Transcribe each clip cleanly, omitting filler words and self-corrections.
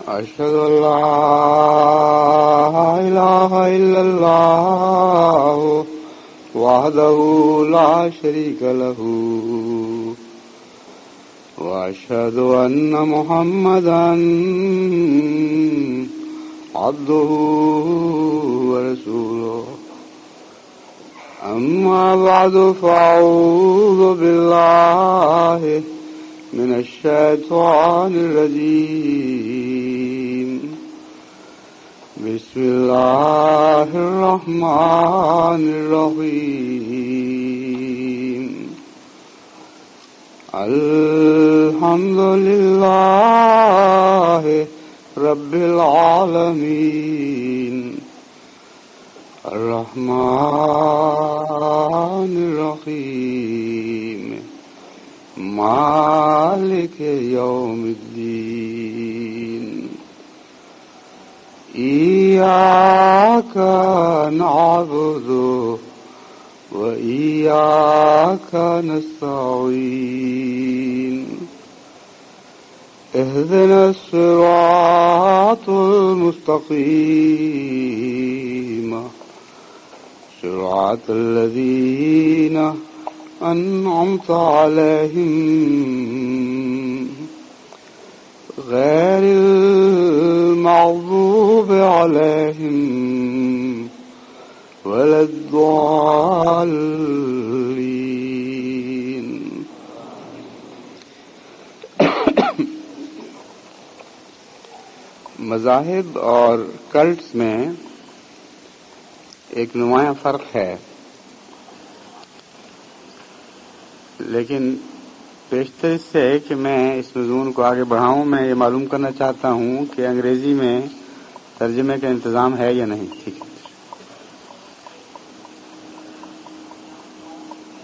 أشهد أن لا إله إلا الله وحده لا شريك له وأشهد أن محمدا عبده ورسوله أما بعد فأعوذ بالله من الشيطان الرجيم بسم الله الرحمن الرحيم الحمد لله رب العالمين الرحمن الرحيم مالك يوم الدين إياك نعبد وإياك نستعين اهدنا الصراط المستقيم صراط الذين أنعمت عليهم غير المغضوب عليهم ولا الضالين. مذاہب اور کلٹس میں ایک نمایاں فرق ہے، لیکن پیشتر اس سے کہ میں اس مضمون کو آگے بڑھاؤں، میں یہ معلوم کرنا چاہتا ہوں کہ انگریزی میں ترجمے کا انتظام ہے یا نہیں. ٹھیک ہے.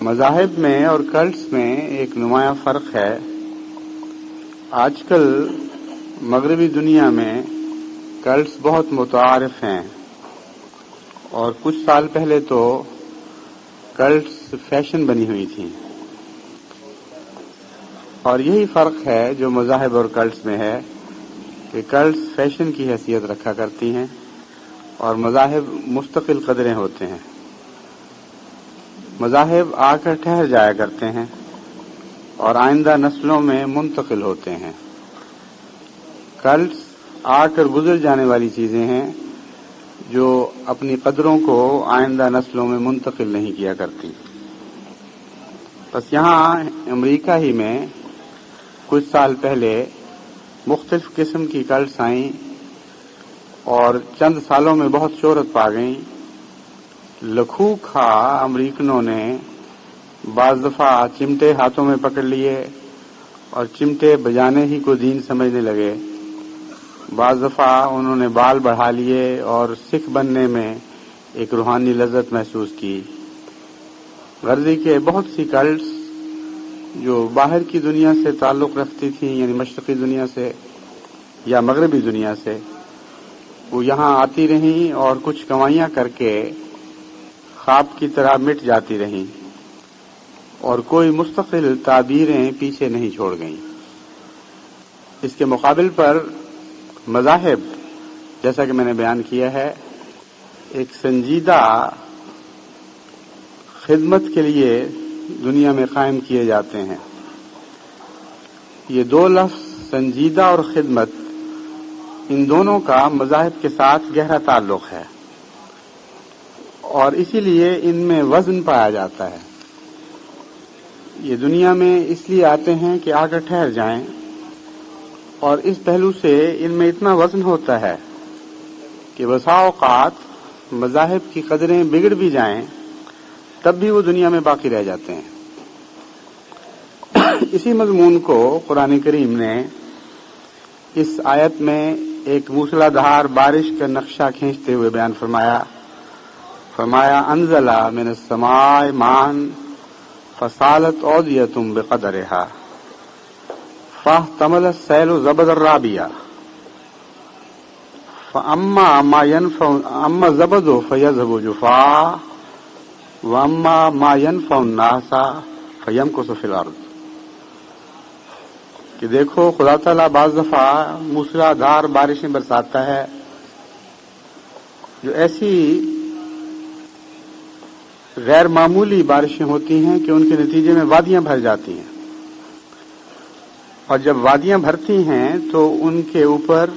مذاہب میں اور کلٹس میں ایک نمایاں فرق ہے. آج کل مغربی دنیا میں کلٹس بہت متعارف ہیں، اور کچھ سال پہلے تو کلٹس فیشن بنی ہوئی تھیں، اور یہی فرق ہے جو مذاہب اور کلٹس میں ہے کہ کلٹس فیشن کی حیثیت رکھا کرتی ہیں اور مذاہب مستقل قدریں ہوتے ہیں. مذاہب آ کر ٹھہر جایا کرتے ہیں اور آئندہ نسلوں میں منتقل ہوتے ہیں. کلٹس آ کر گزر جانے والی چیزیں ہیں جو اپنی قدروں کو آئندہ نسلوں میں منتقل نہیں کیا کرتی. بس یہاں امریکہ ہی میں کچھ سال پہلے مختلف قسم کی کلٹس آئیں اور چند سالوں میں بہت شہرت پا گئیں. لکھو کھا امریکنوں نے بعض دفعہ چمٹے ہاتھوں میں پکڑ لیے اور چمٹے بجانے ہی کو دین سمجھنے لگے. بعض دفعہ انہوں نے بال بڑھا لیے اور سکھ بننے میں ایک روحانی لذت محسوس کی. غرضی کے بہت سی کلٹس جو باہر کی دنیا سے تعلق رکھتی تھیں، یعنی مشرقی دنیا سے یا مغربی دنیا سے، وہ یہاں آتی رہیں اور کچھ کمائیاں کر کے خواب کی طرح مٹ جاتی رہیں اور کوئی مستقل تعبیریں پیچھے نہیں چھوڑ گئیں. اس کے مقابل پر مذاہب، جیسا کہ میں نے بیان کیا ہے، ایک سنجیدہ خدمت کے لیے دنیا میں قائم کیے جاتے ہیں. یہ دو لفظ سنجیدہ اور خدمت، ان دونوں کا مذاہب کے ساتھ گہرا تعلق ہے اور اسی لیے ان میں وزن پایا جاتا ہے. یہ دنیا میں اس لیے آتے ہیں کہ آ کر ٹھہر جائیں، اور اس پہلو سے ان میں اتنا وزن ہوتا ہے کہ بسا اوقات مذاہب کی قدریں بگڑ بھی جائیں تب بھی وہ دنیا میں باقی رہ جاتے ہیں. اسی مضمون کو قرآن کریم نے اس آیت میں ایک موسلا دھار بارش کا نقشہ کھینچتے ہوئے بیان فرمایا انزل من السماء ماء فسالت اودیۃ بقدرها فاحتمل السیل زبد الرابیہ فاما زبد فیذهب جفاء واما ما ينفع الناس فيمكث في الارض. کہ دیکھو خدا تعالیٰ بعض دفعہ موسلادھار بارشیں برساتا ہے جو ایسی غیر معمولی بارشیں ہوتی ہیں کہ ان کے نتیجے میں وادیاں بھر جاتی ہیں، اور جب وادیاں بھرتی ہیں تو ان کے اوپر،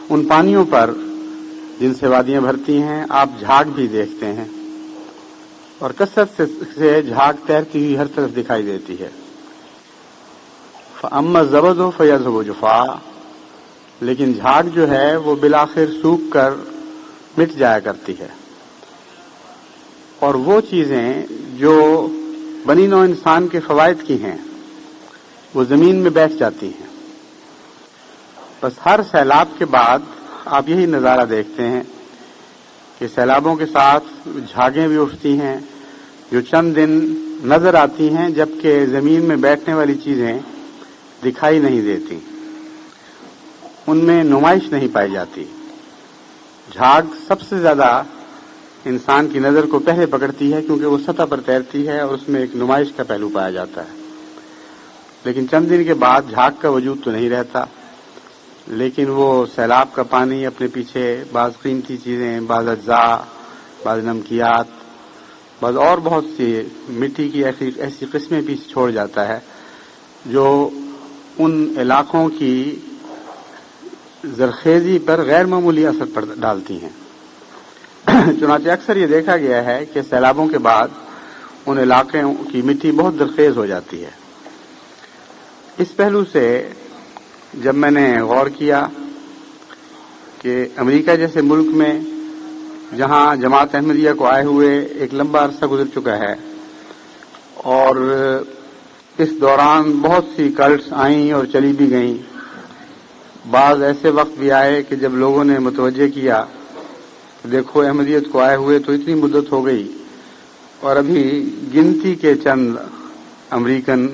ان پانیوں پر جن سے وادیاں بھرتی ہیں، آپ جھاگ بھی دیکھتے ہیں، اور کثرت سے جھاگ تیرتی ہوئی ہر طرف دکھائی دیتی ہے۔ فَأَمَّا الزَّبَدُ فَيَذْهَبُ جُفَاءً، لیکن جھاگ جو ہے وہ بالآخر سوکھ کر مٹ جایا کرتی ہے، اور وہ چیزیں جو بنی نوع انسان کے فوائد کی ہیں وہ زمین میں بیٹھ جاتی ہیں۔ بس ہر سیلاب کے بعد آپ یہی نظارہ دیکھتے ہیں کہ سیلابوں کے ساتھ جھاگیں بھی اٹھتی ہیں جو چند دن نظر آتی ہیں، جبکہ زمین میں بیٹھنے والی چیزیں دکھائی نہیں دیتی، ان میں نمائش نہیں پائی جاتی۔ جھاگ سب سے زیادہ انسان کی نظر کو پہلے پکڑتی ہے کیونکہ وہ سطح پر تیرتی ہے اور اس میں ایک نمائش کا پہلو پایا جاتا ہے، لیکن چند دن کے بعد جھاگ کا وجود تو نہیں رہتا، لیکن وہ سیلاب کا پانی اپنے پیچھے بعض قیمتی چیزیں، بعض اجزاء، بعض نمکیات، بعض اور بہت سی مٹی کی ایسی قسمیں پیچھے چھوڑ جاتا ہے جو ان علاقوں کی زرخیزی پر غیر معمولی اثر ڈالتی ہیں۔ چنانچہ اکثر یہ دیکھا گیا ہے کہ سیلابوں کے بعد ان علاقوں کی مٹی بہت زرخیز ہو جاتی ہے۔ اس پہلو سے جب میں نے غور کیا کہ امریکہ جیسے ملک میں جہاں جماعت احمدیہ کو آئے ہوئے ایک لمبا عرصہ گزر چکا ہے، اور اس دوران بہت سی کلٹس آئیں اور چلی بھی گئیں، بعض ایسے وقت بھی آئے کہ جب لوگوں نے متوجہ کیا دیکھو احمدیت کو آئے ہوئے تو اتنی مدت ہو گئی اور ابھی گنتی کے چند امریکن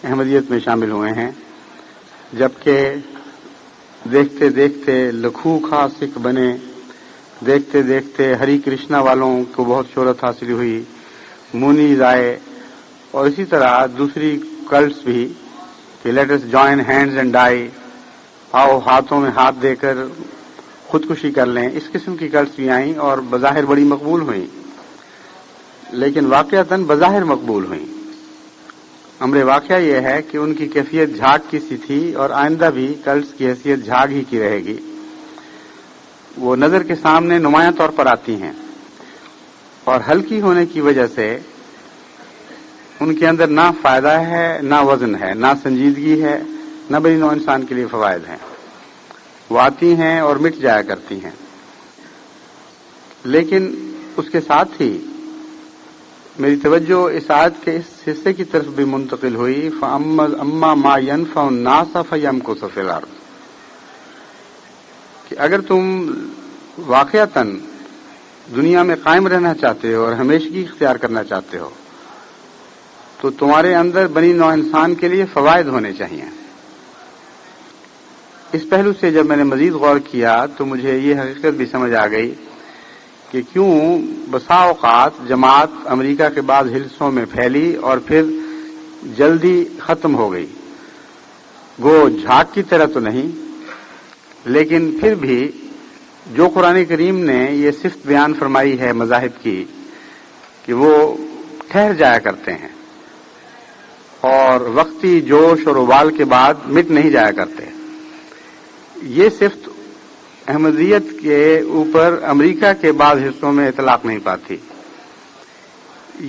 احمدیت میں شامل ہوئے ہیں، جبکہ دیکھتے دیکھتے لکھوں خاص سکھ بنے، دیکھتے دیکھتے ہری کرشنا والوں کو بہت شہرت حاصل ہوئی، مونیز آئے، اور اسی طرح دوسری کلٹس بھی کہ let us join hands and die, آؤ ہاتھوں میں ہاتھ دے کر خودکشی کر لیں، اس قسم کی کلٹس بھی آئیں اور بظاہر بڑی مقبول ہوئیں، لیکن واقعتاً بظاہر مقبول ہوئیں۔ امر واقعہ یہ ہے کہ ان کی کیفیت جھاگ کی سی تھی، اور آئندہ بھی کلٹس کی حیثیت جھاگ ہی کی رہے گی۔ وہ نظر کے سامنے نمایاں طور پر آتی ہیں، اور ہلکی ہونے کی وجہ سے ان کے اندر نہ فائدہ ہے، نہ وزن ہے، نہ سنجیدگی ہے، نہ بنی نوع انسان کے لیے فوائد ہیں۔ وہ آتی ہیں اور مٹ جایا کرتی ہیں، لیکن اس کے ساتھ ہی میری توجہ اس آیت کے اس حصے کی طرف بھی منتقل ہوئی، فَأَمَّا مَا يَنْفَعُ النَّاسَ فَيَمْكُثُ فِي الْأَرْضِ، کہ اگر تم واقعتاً دنیا میں قائم رہنا چاہتے ہو اور ہمیشگی اختیار کرنا چاہتے ہو تو تمہارے اندر بنی نوع انسان کے لیے فوائد ہونے چاہیے۔ اس پہلو سے جب میں نے مزید غور کیا تو مجھے یہ حقیقت بھی سمجھ آ گئی کہ کیوں بسا اوقات جماعت امریکہ کے بعض حصوں میں پھیلی اور پھر جلدی ختم ہو گئی۔ گو جھاگ کی طرح تو نہیں، لیکن پھر بھی جو قرآن کریم نے یہ صفت بیان فرمائی ہے مذاہب کی کہ وہ ٹھہر جایا کرتے ہیں اور وقتی جوش اور ابال کے بعد مٹ نہیں جایا کرتے، یہ صفت احمدیت کے اوپر امریکہ کے بعض حصوں میں اطلاق نہیں پاتی۔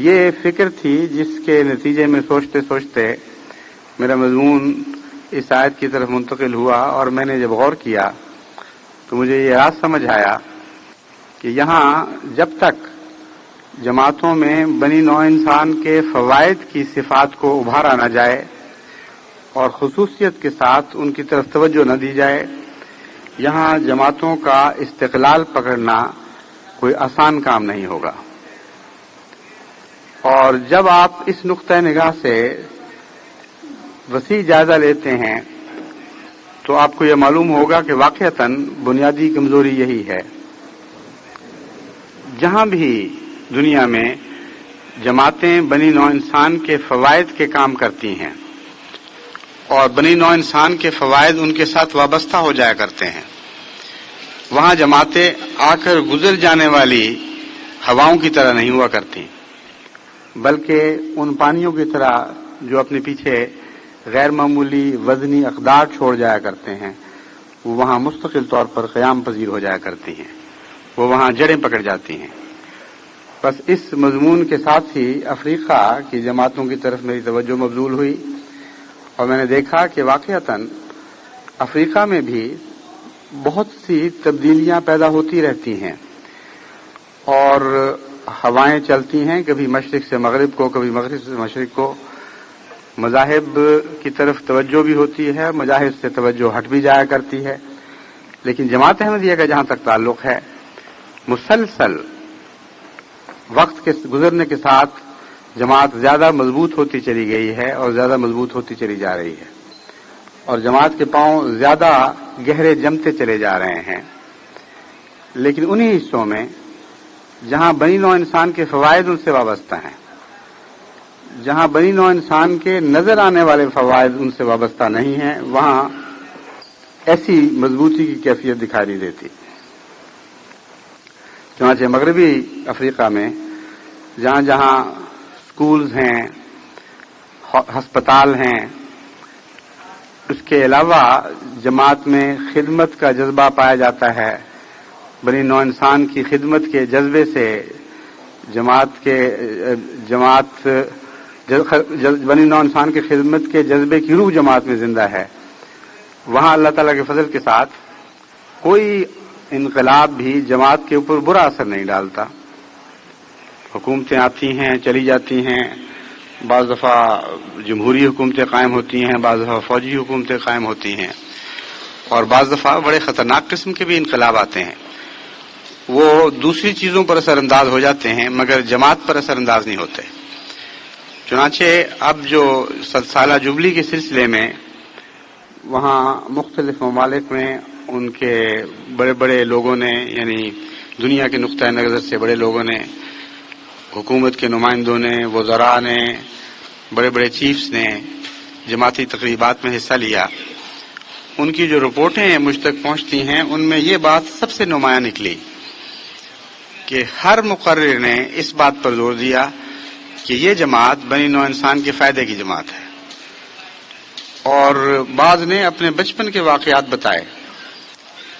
یہ فکر تھی جس کے نتیجے میں سوچتے سوچتے میرا مضمون اس آیت کی طرف منتقل ہوا، اور میں نے جب غور کیا تو مجھے یہ راز سمجھ آیا کہ یہاں جب تک جماعتوں میں بنی نوع انسان کے فوائد کی صفات کو ابھارا نہ جائے اور خصوصیت کے ساتھ ان کی طرف توجہ نہ دی جائے، یہاں جماعتوں کا استقلال پکڑنا کوئی آسان کام نہیں ہوگا۔ اور جب آپ اس نقطۂ نگاہ سے وسیع جائزہ لیتے ہیں تو آپ کو یہ معلوم ہوگا کہ واقعتاً بنیادی کمزوری یہی ہے۔ جہاں بھی دنیا میں جماعتیں بنی نوع انسان کے فوائد کے کام کرتی ہیں، اور بنی نوع انسان کے فوائد ان کے ساتھ وابستہ ہو جایا کرتے ہیں. وہاں جماعتیں آ کر گزر جانے والی ہواؤں کی طرح نہیں ہوا کرتی، بلکہ ان پانیوں کی طرح جو اپنے پیچھے غیر معمولی وزنی اقدار چھوڑ جایا کرتے ہیں، وہ وہاں مستقل طور پر قیام پذیر ہو جایا کرتی ہیں، وہ وہاں جڑیں پکڑ جاتی ہیں. بس اس مضمون کے ساتھ ہی افریقہ کی جماعتوں کی طرف میری توجہ مبذول ہوئی، اور میں نے دیکھا کہ واقعتاً افریقہ میں بھی بہت سی تبدیلیاں پیدا ہوتی رہتی ہیں، اور ہوائیں چلتی ہیں، کبھی مشرق سے مغرب کو، کبھی مغرب سے مشرق کو. مذاہب کی طرف توجہ بھی ہوتی ہے، مذاہب سے توجہ ہٹ بھی جایا کرتی ہے. لیکن جماعت احمدیہ کا جہاں تک تعلق ہے، مسلسل وقت کے گزرنے کے ساتھ جماعت زیادہ مضبوط ہوتی چلی گئی ہے اور زیادہ مضبوط ہوتی چلی جا رہی ہے، اور جماعت کے پاؤں زیادہ گہرے جمتے چلے جا رہے ہیں. لیکن انہی حصوں میں جہاں بنی نوع انسان کے فوائد ان سے وابستہ ہیں، جہاں بنی نوع انسان کے نظر آنے والے فوائد ان سے وابستہ نہیں ہیں، وہاں ایسی مضبوطی کی کیفیت دکھائی نہیں دیتی. چنانچہ مغربی افریقہ میں جہاں جہاں سکولز ہیں، ہسپتال ہیں، اس کے علاوہ جماعت میں خدمت کا جذبہ پایا جاتا ہے. بنی نوع انسان کی خدمت کے جذبے سے بنی نوع انسان کی خدمت کے جذبے کی روح جماعت میں زندہ ہے. وہاں اللہ تعالیٰ کے فضل کے ساتھ کوئی انقلاب بھی جماعت کے اوپر برا اثر نہیں ڈالتا. حکومتیں آتی ہیں، چلی جاتی ہیں، بعض دفعہ جمہوری حکومتیں قائم ہوتی ہیں، بعض دفعہ فوجی حکومتیں قائم ہوتی ہیں، اور بعض دفعہ بڑے خطرناک قسم کے بھی انقلاب آتے ہیں. وہ دوسری چیزوں پر اثر انداز ہو جاتے ہیں مگر جماعت پر اثر انداز نہیں ہوتے. چنانچہ اب جو 100 سالہ جبلی کے سلسلے میں وہاں مختلف ممالک میں ان کے بڑے بڑے لوگوں نے، یعنی دنیا کے نقطۂ نظر سے بڑے لوگوں نے، حکومت کے نمائندوں نے، وزراء نے، بڑے بڑے چیفز نے جماعتی تقریبات میں حصہ لیا. ان کی جو رپورٹیں مجھ تک پہنچتی ہیں ان میں یہ بات سب سے نمایاں نکلی کہ ہر مقرر نے اس بات پر زور دیا کہ یہ جماعت بنی نوع انسان کے فائدے کی جماعت ہے. اور بعض نے اپنے بچپن کے واقعات بتائے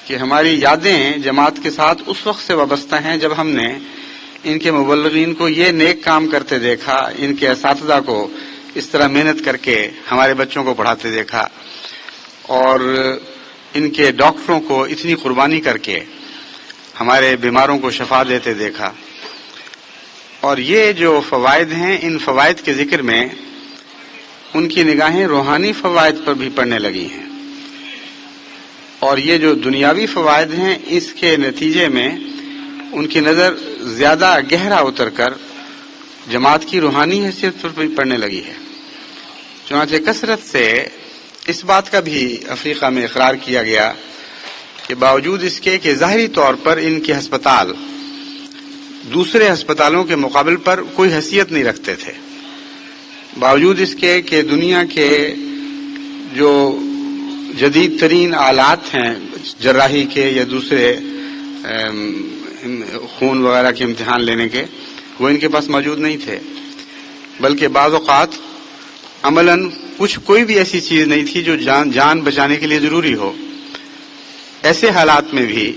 کہ ہماری یادیں جماعت کے ساتھ اس وقت سے وابستہ ہیں جب ہم نے ان کے مبلغین کو یہ نیک کام کرتے دیکھا، ان کے اساتذہ کو اس طرح محنت کر کے ہمارے بچوں کو پڑھاتے دیکھا، اور ان کے ڈاکٹروں کو اتنی قربانی کر کے ہمارے بیماروں کو شفا دیتے دیکھا. اور یہ جو فوائد ہیں، ان فوائد کے ذکر میں ان کی نگاہیں روحانی فوائد پر بھی پڑنے لگی ہیں، اور یہ جو دنیاوی فوائد ہیں اس کے نتیجے میں ان کی نظر زیادہ گہرا اتر کر جماعت کی روحانی حیثیت پر بھی پڑنے لگی ہے. چنانچہ کثرت سے اس بات کا بھی افریقہ میں اقرار کیا گیا کہ باوجود اس کے کہ ظاہری طور پر ان کے ہسپتال دوسرے ہسپتالوں کے مقابل پر کوئی حیثیت نہیں رکھتے تھے، باوجود اس کے کہ دنیا کے جو جدید ترین آلات ہیں جراحی کے یا دوسرے خون وغیرہ کے امتحان لینے کے، وہ ان کے پاس موجود نہیں تھے، بلکہ بعض اوقات عملاً کوئی بھی ایسی چیز نہیں تھی جو جان بچانے کے لیے ضروری ہو. ایسے حالات میں بھی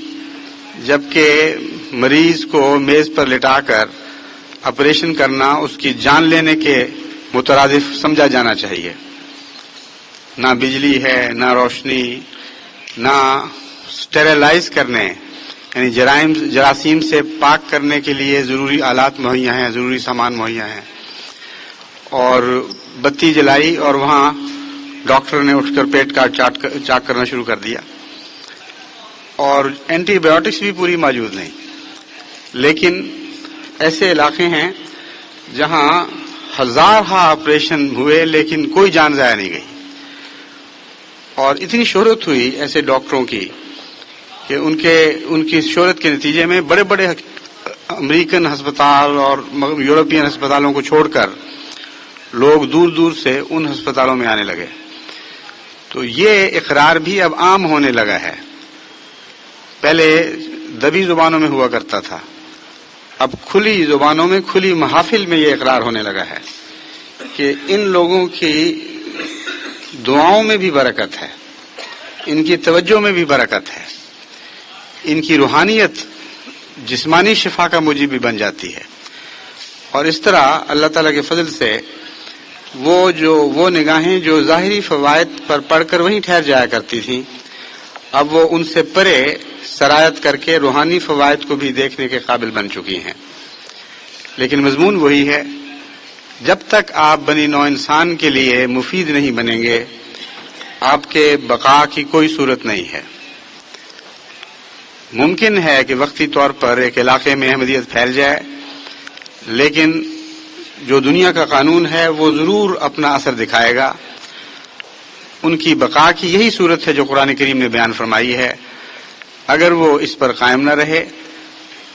جبکہ مریض کو میز پر لٹا کر آپریشن کرنا اس کی جان لینے کے مترادف سمجھا جانا چاہیے، نہ بجلی ہے، نہ روشنی، نہ اسٹیریلائز کرنے یعنی جراثیم سے پاک کرنے کے لیے ضروری آلات مہیا ہیں، ضروری سامان مہیا ہیں، اور بتی جلائی اور وہاں ڈاکٹر نے اٹھ کر پیٹ کا چاک کرنا شروع کر دیا، اور اینٹی بایوٹکس بھی پوری موجود نہیں. لیکن ایسے علاقے ہیں جہاں ہزارہا آپریشن ہوئے لیکن کوئی جان ضائع نہیں گئی، اور اتنی شہرت ہوئی ایسے ڈاکٹروں کی کہ ان کی شہرت کے نتیجے میں بڑے بڑے امریکن ہسپتال اور یورپین ہسپتالوں کو چھوڑ کر لوگ دور دور سے ان ہسپتالوں میں آنے لگے. تو یہ اقرار بھی اب عام ہونے لگا ہے. پہلے دبی زبانوں میں ہوا کرتا تھا، اب کھلی زبانوں میں، کھلی محافل میں یہ اقرار ہونے لگا ہے کہ ان لوگوں کی دعاؤں میں بھی برکت ہے، ان کی توجہ میں بھی برکت ہے، ان کی روحانیت جسمانی شفا کا موجب بھی بن جاتی ہے. اور اس طرح اللہ تعالیٰ کے فضل سے وہ نگاہیں جو ظاہری فوائد پر پڑھ کر وہیں ٹھہر جایا کرتی تھیں، اب وہ ان سے پرے سرایت کر کے روحانی فوائد کو بھی دیکھنے کے قابل بن چکی ہیں. لیکن مضمون وہی ہے، جب تک آپ بنی نوع انسان کے لیے مفید نہیں بنیں گے، آپ کے بقا کی کوئی صورت نہیں ہے. ممکن ہے کہ وقتی طور پر ایک علاقے میں احمدیت پھیل جائے، لیکن جو دنیا کا قانون ہے وہ ضرور اپنا اثر دکھائے گا. ان کی بقا کی یہی صورت ہے جو قرآن کریم نے بیان فرمائی ہے. اگر وہ اس پر قائم نہ رہے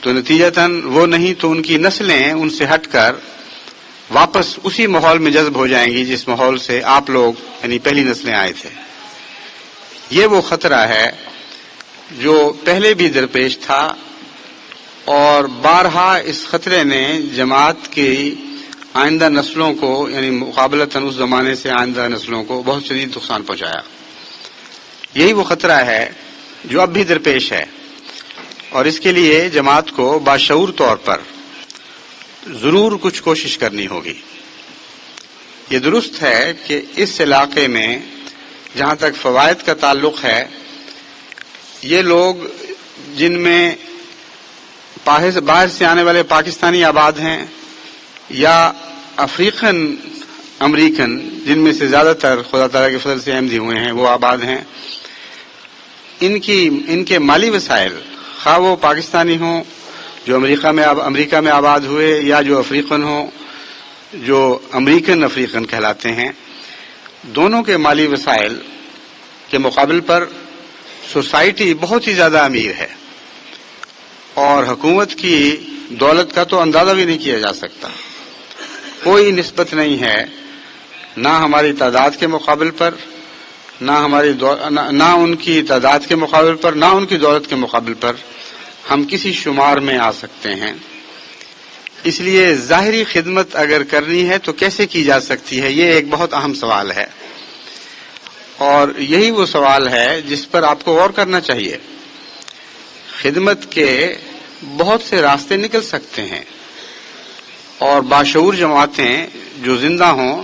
تو نتیجتاً وہ نہیں تو ان کی نسلیں ان سے ہٹ کر واپس اسی ماحول میں جذب ہو جائیں گی جس ماحول سے آپ لوگ یعنی پہلی نسلیں آئے تھے. یہ وہ خطرہ ہے جو پہلے بھی درپیش تھا، اور بارہا اس خطرے نے جماعت کی آئندہ نسلوں کو یعنی مقابلتاً اس زمانے سے آئندہ نسلوں کو بہت شدید نقصان پہنچایا. یہی وہ خطرہ ہے جو اب بھی درپیش ہے، اور اس کے لیے جماعت کو باشعور طور پر ضرور کچھ کوشش کرنی ہوگی. یہ درست ہے کہ اس علاقے میں جہاں تک فوائد کا تعلق ہے، یہ لوگ جن میں باہر سے آنے والے پاکستانی آباد ہیں یا افریقن امریکن جن میں سے زیادہ تر خدا تعالیٰ کے فضل سے احمدی ہوئے ہیں وہ آباد ہیں، ان کے مالی وسائل خواہ وہ پاکستانی ہوں جو امریکہ میں آباد ہوئے یا جو افریقن ہوں جو امریکن افریقن کہلاتے ہیں، دونوں کے مالی وسائل کے مقابل پر سوسائٹی بہت ہی زیادہ امیر ہے، اور حکومت کی دولت کا تو اندازہ بھی نہیں کیا جا سکتا. کوئی نسبت نہیں ہے، نہ ہماری تعداد کے مقابل پر، نہ ان کی تعداد کے مقابل پر، نہ ان کی دولت کے مقابل پر ہم کسی شمار میں آ سکتے ہیں. اس لیے ظاہری خدمت اگر کرنی ہے تو کیسے کی جا سکتی ہے، یہ ایک بہت اہم سوال ہے، اور یہی وہ سوال ہے جس پر آپ کو غور کرنا چاہیے. خدمت کے بہت سے راستے نکل سکتے ہیں، اور باشعور جماعتیں جو زندہ ہوں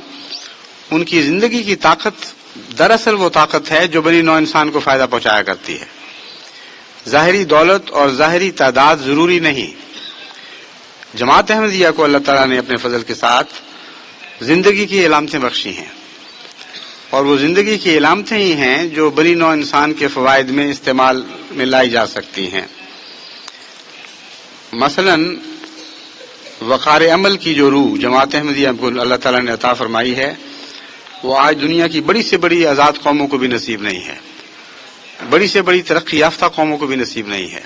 ان کی زندگی کی طاقت دراصل وہ طاقت ہے جو بنی نوع انسان کو فائدہ پہنچایا کرتی ہے. ظاہری دولت اور ظاہری تعداد ضروری نہیں. جماعت احمدیہ کو اللہ تعالیٰ نے اپنے فضل کے ساتھ زندگی کی علامتیں بخشی ہیں، اور وہ زندگی کی علامتیں ہی ہیں جو بنی نوع انسان کے فوائد میں استعمال میں لائی جا سکتی ہیں. مثلا وقار عمل کی جو روح جماعت احمدیہ کو اللہ تعالیٰ نے عطا فرمائی ہے، وہ آج دنیا کی بڑی سے بڑی آزاد قوموں کو بھی نصیب نہیں ہے، بڑی سے بڑی ترقی یافتہ قوموں کو بھی نصیب نہیں ہے.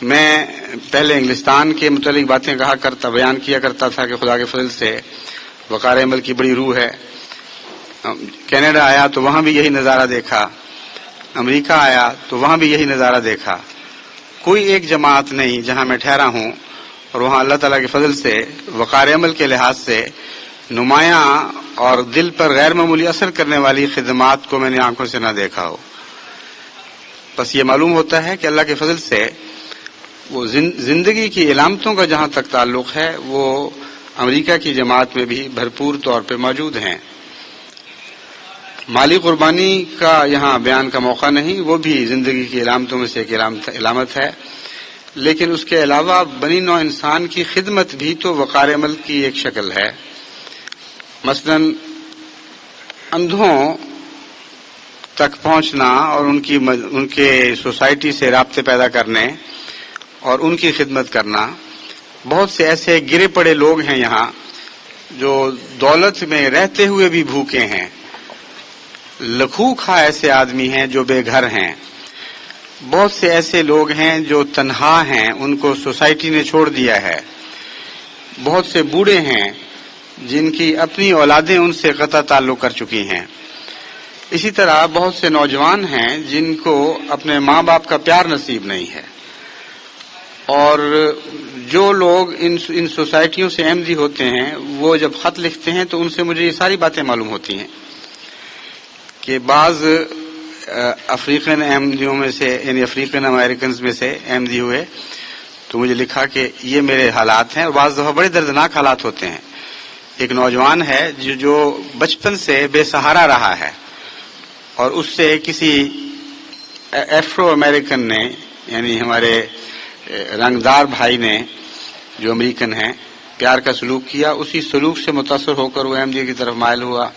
میں پہلے انگلستان کے متعلق باتیں بیان کیا کرتا تھا کہ خدا کے فضل سے وقار عمل کی بڑی روح ہے. کینیڈا آیا تو وہاں بھی یہی نظارہ دیکھا، امریکہ آیا تو وہاں بھی یہی نظارہ دیکھا. کوئی ایک جماعت نہیں جہاں میں ٹھہرا ہوں اور وہاں اللہ تعالیٰ کے فضل سے وقار عمل کے لحاظ سے نمایاں اور دل پر غیر معمولی اثر کرنے والی خدمات کو میں نے آنکھوں سے نہ دیکھا ہو. بس یہ معلوم ہوتا ہے کہ اللہ کے فضل سے وہ زندگی کی علامتوں کا جہاں تک تعلق ہے وہ امریکہ کی جماعت میں بھی بھرپور طور پہ موجود ہیں. مالی قربانی کا یہاں بیان کا موقع نہیں، وہ بھی زندگی کی علامتوں میں سے ایک علامت ہے، لیکن اس کے علاوہ بنی نوع انسان کی خدمت بھی تو وقار عمل کی ایک شکل ہے. مثلا اندھوں تک پہنچنا اور ان کے سوسائٹی سے رابطے پیدا کرنے اور ان کی خدمت کرنا. بہت سے ایسے گرے پڑے لوگ ہیں یہاں جو دولت میں رہتے ہوئے بھی بھوکے ہیں. لکھوکھا ایسے آدمی ہیں جو بے گھر ہیں. بہت سے ایسے لوگ ہیں جو تنہا ہیں، ان کو سوسائٹی نے چھوڑ دیا ہے. بہت سے بوڑھے ہیں جن کی اپنی اولادیں ان سے قطع تعلق کر چکی ہیں. اسی طرح بہت سے نوجوان ہیں جن کو اپنے ماں باپ کا پیار نصیب نہیں ہے، اور جو لوگ ان سوسائٹیوں سے احمدی ہوتے ہیں وہ جب خط لکھتے ہیں تو ان سے مجھے یہ ساری باتیں معلوم ہوتی ہیں کہ بعض افریقن احمدیوں میں سے، یعنی افریقن امریکنز میں سے احمدی ہوئے تو مجھے لکھا کہ یہ میرے حالات ہیں، اور بعض دفعہ بڑے دردناک حالات ہوتے ہیں۔ ایک نوجوان ہے جو بچپن سے بے سہارا رہا ہے، اور اس سے کسی ایفرو امریکن نے، یعنی ہمارے رنگدار بھائی نے جو امریکن ہیں، پیار کا سلوک کیا۔ اسی سلوک سے متاثر ہو کر وہ احمدیت کی طرف مائل ہوا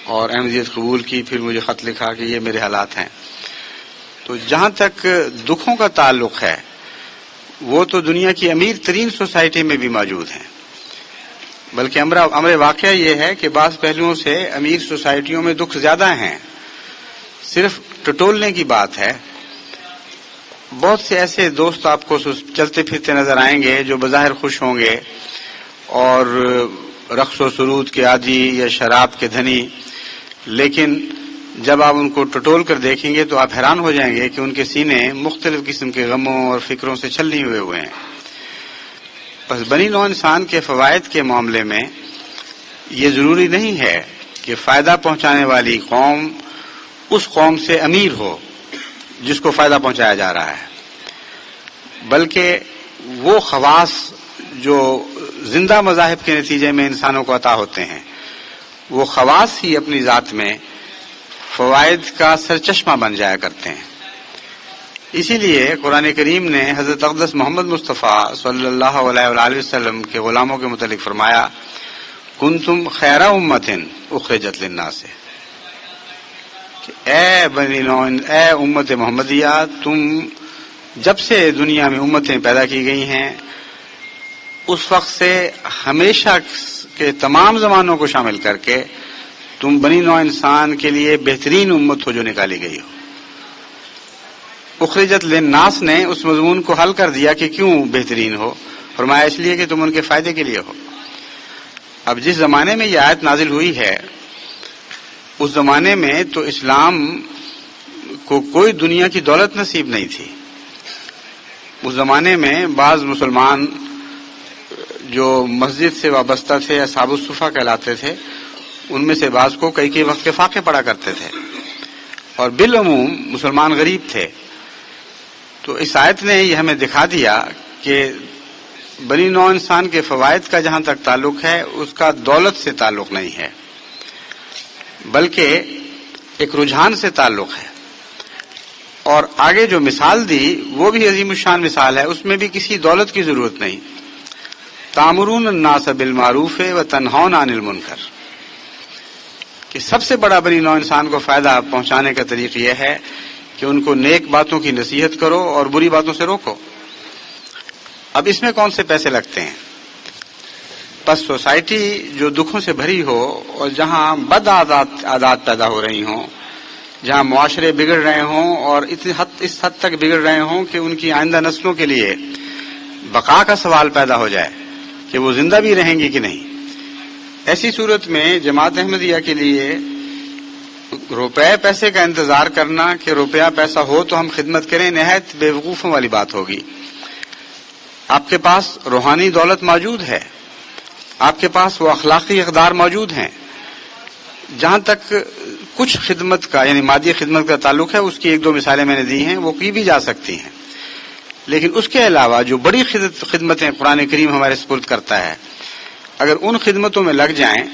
اور احمدیت قبول کی، پھر مجھے خط لکھا کہ یہ میرے حالات ہیں۔ تو جہاں تک دکھوں کا تعلق ہے وہ تو دنیا کی امیر ترین سوسائٹی میں بھی موجود ہیں، بلکہ امر واقعہ یہ ہے کہ بعض پہلوؤں سے امیر سوسائٹیوں میں دکھ زیادہ ہیں، صرف ٹٹولنے کی بات ہے۔ بہت سے ایسے دوست آپ کو چلتے پھرتے نظر آئیں گے جو بظاہر خوش ہوں گے اور رقص و سرود کے عادی یا شراب کے دھنی، لیکن جب آپ ان کو ٹٹول کر دیکھیں گے تو آپ حیران ہو جائیں گے کہ ان کے سینے مختلف قسم کے غموں اور فکروں سے چھلنی ہوئے ہیں۔ بس بنی نوع انسان کے فوائد کے معاملے میں یہ ضروری نہیں ہے کہ فائدہ پہنچانے والی قوم اس قوم سے امیر ہو جس کو فائدہ پہنچایا جا رہا ہے، بلکہ وہ خواص جو زندہ مذاہب کے نتیجے میں انسانوں کو عطا ہوتے ہیں، وہ خواص ہی اپنی ذات میں فوائد کا سرچشمہ بن جایا کرتے ہیں۔ اسی لیے قرآن کریم نے حضرت اقدس محمد مصطفیٰ صلی اللہ علیہ وآلہ وسلم کے غلاموں کے متعلق فرمایا، کنتم خیر امۃ اخرجت للناس، کہ اے امت محمدیہ، تم جب سے دنیا میں امتیں پیدا کی گئی ہیں اس وقت سے ہمیشہ کے تمام زمانوں کو شامل کر کے تم بنی نوع انسان کے لیے بہترین امت ہو جو نکالی گئی ہو۔ اخرجت للناس نے اس مضمون کو حل کر دیا کہ کیوں بہترین ہو، فرمایا اس لیے کہ تم ان کے فائدے کے لیے ہو۔ اب جس زمانے میں یہ آیت نازل ہوئی ہے اس زمانے میں تو اسلام کو کوئی دنیا کی دولت نصیب نہیں تھی۔ اس زمانے میں بعض مسلمان جو مسجد سے وابستہ تھے، اصحاب الصفہ کہلاتے تھے، ان میں سے بعض کو کئی وقت کے فاقے پڑا کرتے تھے، اور بالعموم مسلمان غریب تھے۔ تو اس آیت نے یہ ہمیں دکھا دیا کہ بنی نوع انسان کے فوائد کا جہاں تک تعلق ہے اس کا دولت سے تعلق نہیں ہے، بلکہ ایک رجحان سے تعلق ہے۔ اور آگے جو مثال دی وہ بھی عظیم الشان مثال ہے، اس میں بھی کسی دولت کی ضرورت نہیں۔ تامرون الناس بالمعروف وتنہون عن المنکر، کہ سب سے بڑا بنی نوع انسان کو فائدہ پہنچانے کا طریقہ یہ ہے کہ ان کو نیک باتوں کی نصیحت کرو اور بری باتوں سے روکو۔ اب اس میں کون سے پیسے لگتے ہیں؟ بس سوسائٹی جو دکھوں سے بھری ہو اور جہاں بد عادات پیدا ہو رہی ہوں، جہاں معاشرے بگڑ رہے ہوں اور اس حد تک بگڑ رہے ہوں کہ ان کی آئندہ نسلوں کے لیے بقا کا سوال پیدا ہو جائے کہ وہ زندہ بھی رہیں گی کہ نہیں، ایسی صورت میں جماعت احمدیہ کے لیے روپے پیسے کا انتظار کرنا کہ روپیہ پیسہ ہو تو ہم خدمت کریں، نہایت بے وقوفوں والی بات ہوگی۔ آپ کے پاس روحانی دولت موجود ہے، آپ کے پاس وہ اخلاقی اقدار موجود ہیں۔ جہاں تک کچھ خدمت کا یعنی مادی خدمت کا تعلق ہے، اس کی ایک دو مثالیں میں نے دی ہیں، وہ کی بھی جا سکتی ہیں، لیکن اس کے علاوہ جو بڑی خدمتیں قرآن کریم ہمارے سپرد کرتا ہے، اگر ان خدمتوں میں لگ جائیں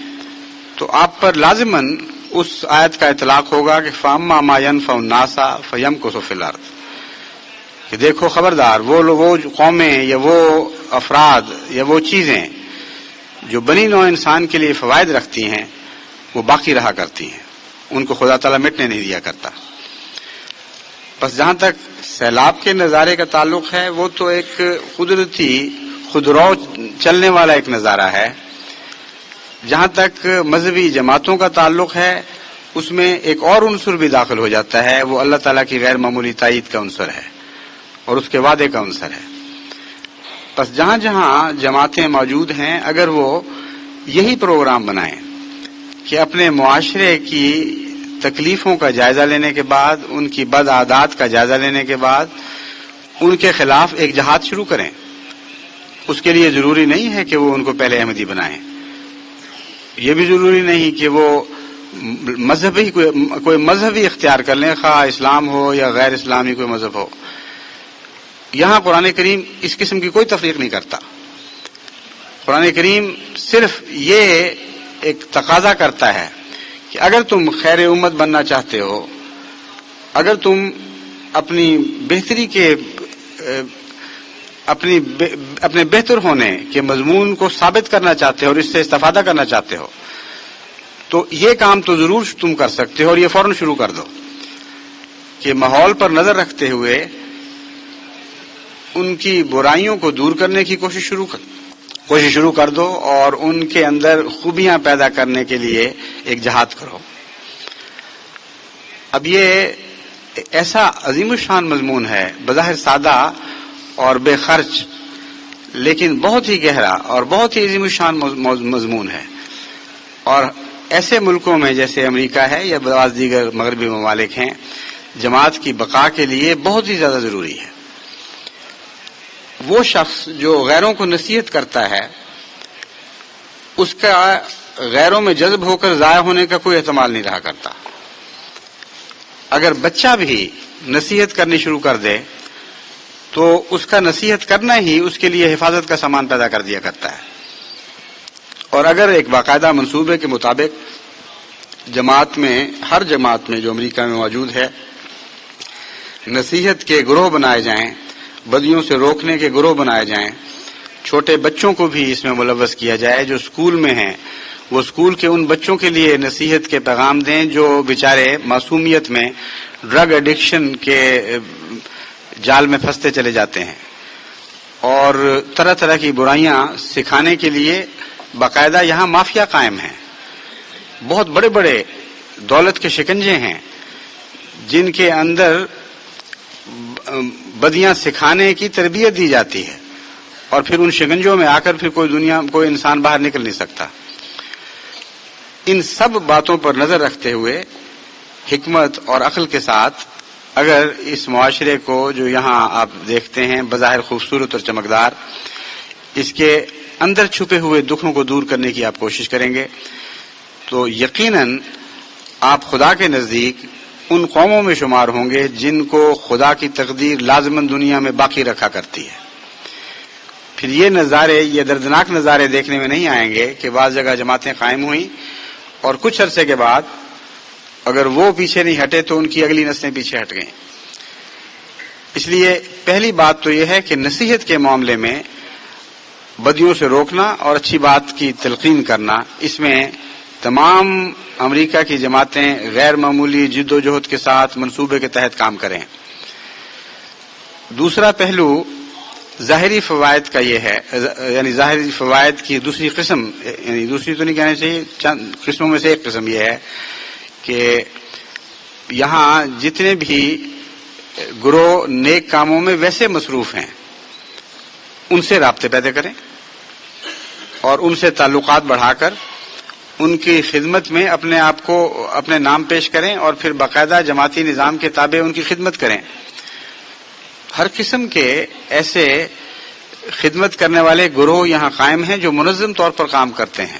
تو آپ پر لازماً اس آیت کا اطلاق ہوگا کہ فَأَمَّا مَا يَنْفَعُ النَّاسَ فَيَمْكُثُ فِي الْأَرْضِ، کہ دیکھو خبردار وہ قومیں یا وہ افراد یا وہ چیزیں جو بنی نوع انسان کے لیے فوائد رکھتی ہیں وہ باقی رہا کرتی ہیں، ان کو خدا تعالیٰ مٹنے نہیں دیا کرتا۔ بس جہاں تک سیلاب کے نظارے کا تعلق ہے وہ تو ایک قدرتی خودرو چلنے والا ایک نظارہ ہے۔ جہاں تک مذہبی جماعتوں کا تعلق ہے اس میں ایک اور عنصر بھی داخل ہو جاتا ہے، وہ اللہ تعالیٰ کی غیر معمولی تائید کا عنصر ہے اور اس کے وعدے کا عنصر ہے۔ بس جہاں جہاں جماعتیں موجود ہیں اگر وہ یہی پروگرام بنائیں کہ اپنے معاشرے کی تکلیفوں کا جائزہ لینے کے بعد، ان کی بد عادات کا جائزہ لینے کے بعد ان کے خلاف ایک جہاد شروع کریں۔ اس کے لیے ضروری نہیں ہے کہ وہ ان کو پہلے احمدی بنائیں، یہ بھی ضروری نہیں کہ وہ کوئی مذہبی اختیار کر لیں، خواہ اسلام ہو یا غیر اسلامی کوئی مذہب ہو۔ یہاں قرآن کریم اس قسم کی کوئی تفریق نہیں کرتا۔ قرآن کریم صرف یہ ایک تقاضا کرتا ہے کہ اگر تم خیر امت بننا چاہتے ہو، اگر تم اپنی بہتری کے اپنے بہتر ہونے کے مضمون کو ثابت کرنا چاہتے ہو اور اس سے استفادہ کرنا چاہتے ہو، تو یہ کام تو ضرور تم کر سکتے ہو، اور یہ فوراً شروع کر دو کہ ماحول پر نظر رکھتے ہوئے ان کی برائیوں کو دور کرنے کی کوشش شروع کر دو، اور ان کے اندر خوبیاں پیدا کرنے کے لیے ایک جہاد کرو۔ اب یہ ایسا عظیم الشان مضمون ہے، بظاہر سادہ اور بے خرچ، لیکن بہت ہی گہرا اور بہت ہی عظیم الشان مضمون ہے، اور ایسے ملکوں میں جیسے امریکہ ہے یا بعض دیگر مغربی ممالک ہیں، جماعت کی بقا کے لیے بہت ہی زیادہ ضروری ہے۔ وہ شخص جو غیروں کو نصیحت کرتا ہے، اس کا غیروں میں جذب ہو کر ضائع ہونے کا کوئی احتمال نہیں رہا کرتا۔ اگر بچہ بھی نصیحت کرنی شروع کر دے تو اس کا نصیحت کرنا ہی اس کے لیے حفاظت کا سامان پیدا کر دیا کرتا ہے، اور اگر ایک باقاعدہ منصوبے کے مطابق ہر جماعت میں جو امریکہ میں موجود ہے، نصیحت کے گروہ بنائے جائیں، بدیوں سے روکنے کے گروہ بنائے جائیں، چھوٹے بچوں کو بھی اس میں ملوث کیا جائے جو اسکول میں ہیں، وہ اسکول کے ان بچوں کے لیے نصیحت کے پیغام دیں جو بیچارے معصومیت میں ڈرگ ایڈکشن کے جال میں پھنستے چلے جاتے ہیں، اور طرح طرح کی برائیاں سکھانے کے لیے باقاعدہ یہاں مافیا قائم ہیں، بہت بڑے بڑے دولت کے شکنجے ہیں جن کے اندر بدیاں سکھانے کی تربیت دی جاتی ہے، اور پھر ان شکنجوں میں آ کر پھر کوئی انسان باہر نکل نہیں سکتا۔ ان سب باتوں پر نظر رکھتے ہوئے حکمت اور عقل کے ساتھ اگر اس معاشرے کو جو یہاں آپ دیکھتے ہیں بظاہر خوبصورت اور چمکدار، اس کے اندر چھپے ہوئے دکھوں کو دور کرنے کی آپ کوشش کریں گے تو یقیناً آپ خدا کے نزدیک ان قوموں میں شمار ہوں گے جن کو خدا کی تقدیر لازماً دنیا میں باقی رکھا کرتی ہے۔ پھر یہ دردناک نظارے دیکھنے میں نہیں آئیں گے کہ بعض جگہ جماعتیں قائم ہوئیں اور کچھ عرصے کے بعد اگر وہ پیچھے نہیں ہٹے تو ان کی اگلی نسلیں پیچھے ہٹ گئیں۔ اس لیے پہلی بات تو یہ ہے کہ نصیحت کے معاملے میں بدیوں سے روکنا اور اچھی بات کی تلقین کرنا، اس میں تمام امریکہ کی جماعتیں غیر معمولی جد و جہد کے ساتھ منصوبے کے تحت کام کریں۔ دوسرا پہلو ظاہری فوائد کا یہ ہے، یعنی ظاہری فوائد کی دوسری قسم، یعنی دوسری تو نہیں کہنا چاہیے، چند قسموں میں سے ایک قسم یہ ہے کہ یہاں جتنے بھی گروہ نیک کاموں میں ویسے مصروف ہیں ان سے رابطے پیدا کریں اور ان سے تعلقات بڑھا کر ان کی خدمت میں اپنے آپ کو اپنے نام پیش کریں اور پھر باقاعدہ جماعتی نظام کے تابع ان کی خدمت کریں۔ ہر قسم کے ایسے خدمت کرنے والے گروہ یہاں قائم ہیں جو منظم طور پر کام کرتے ہیں،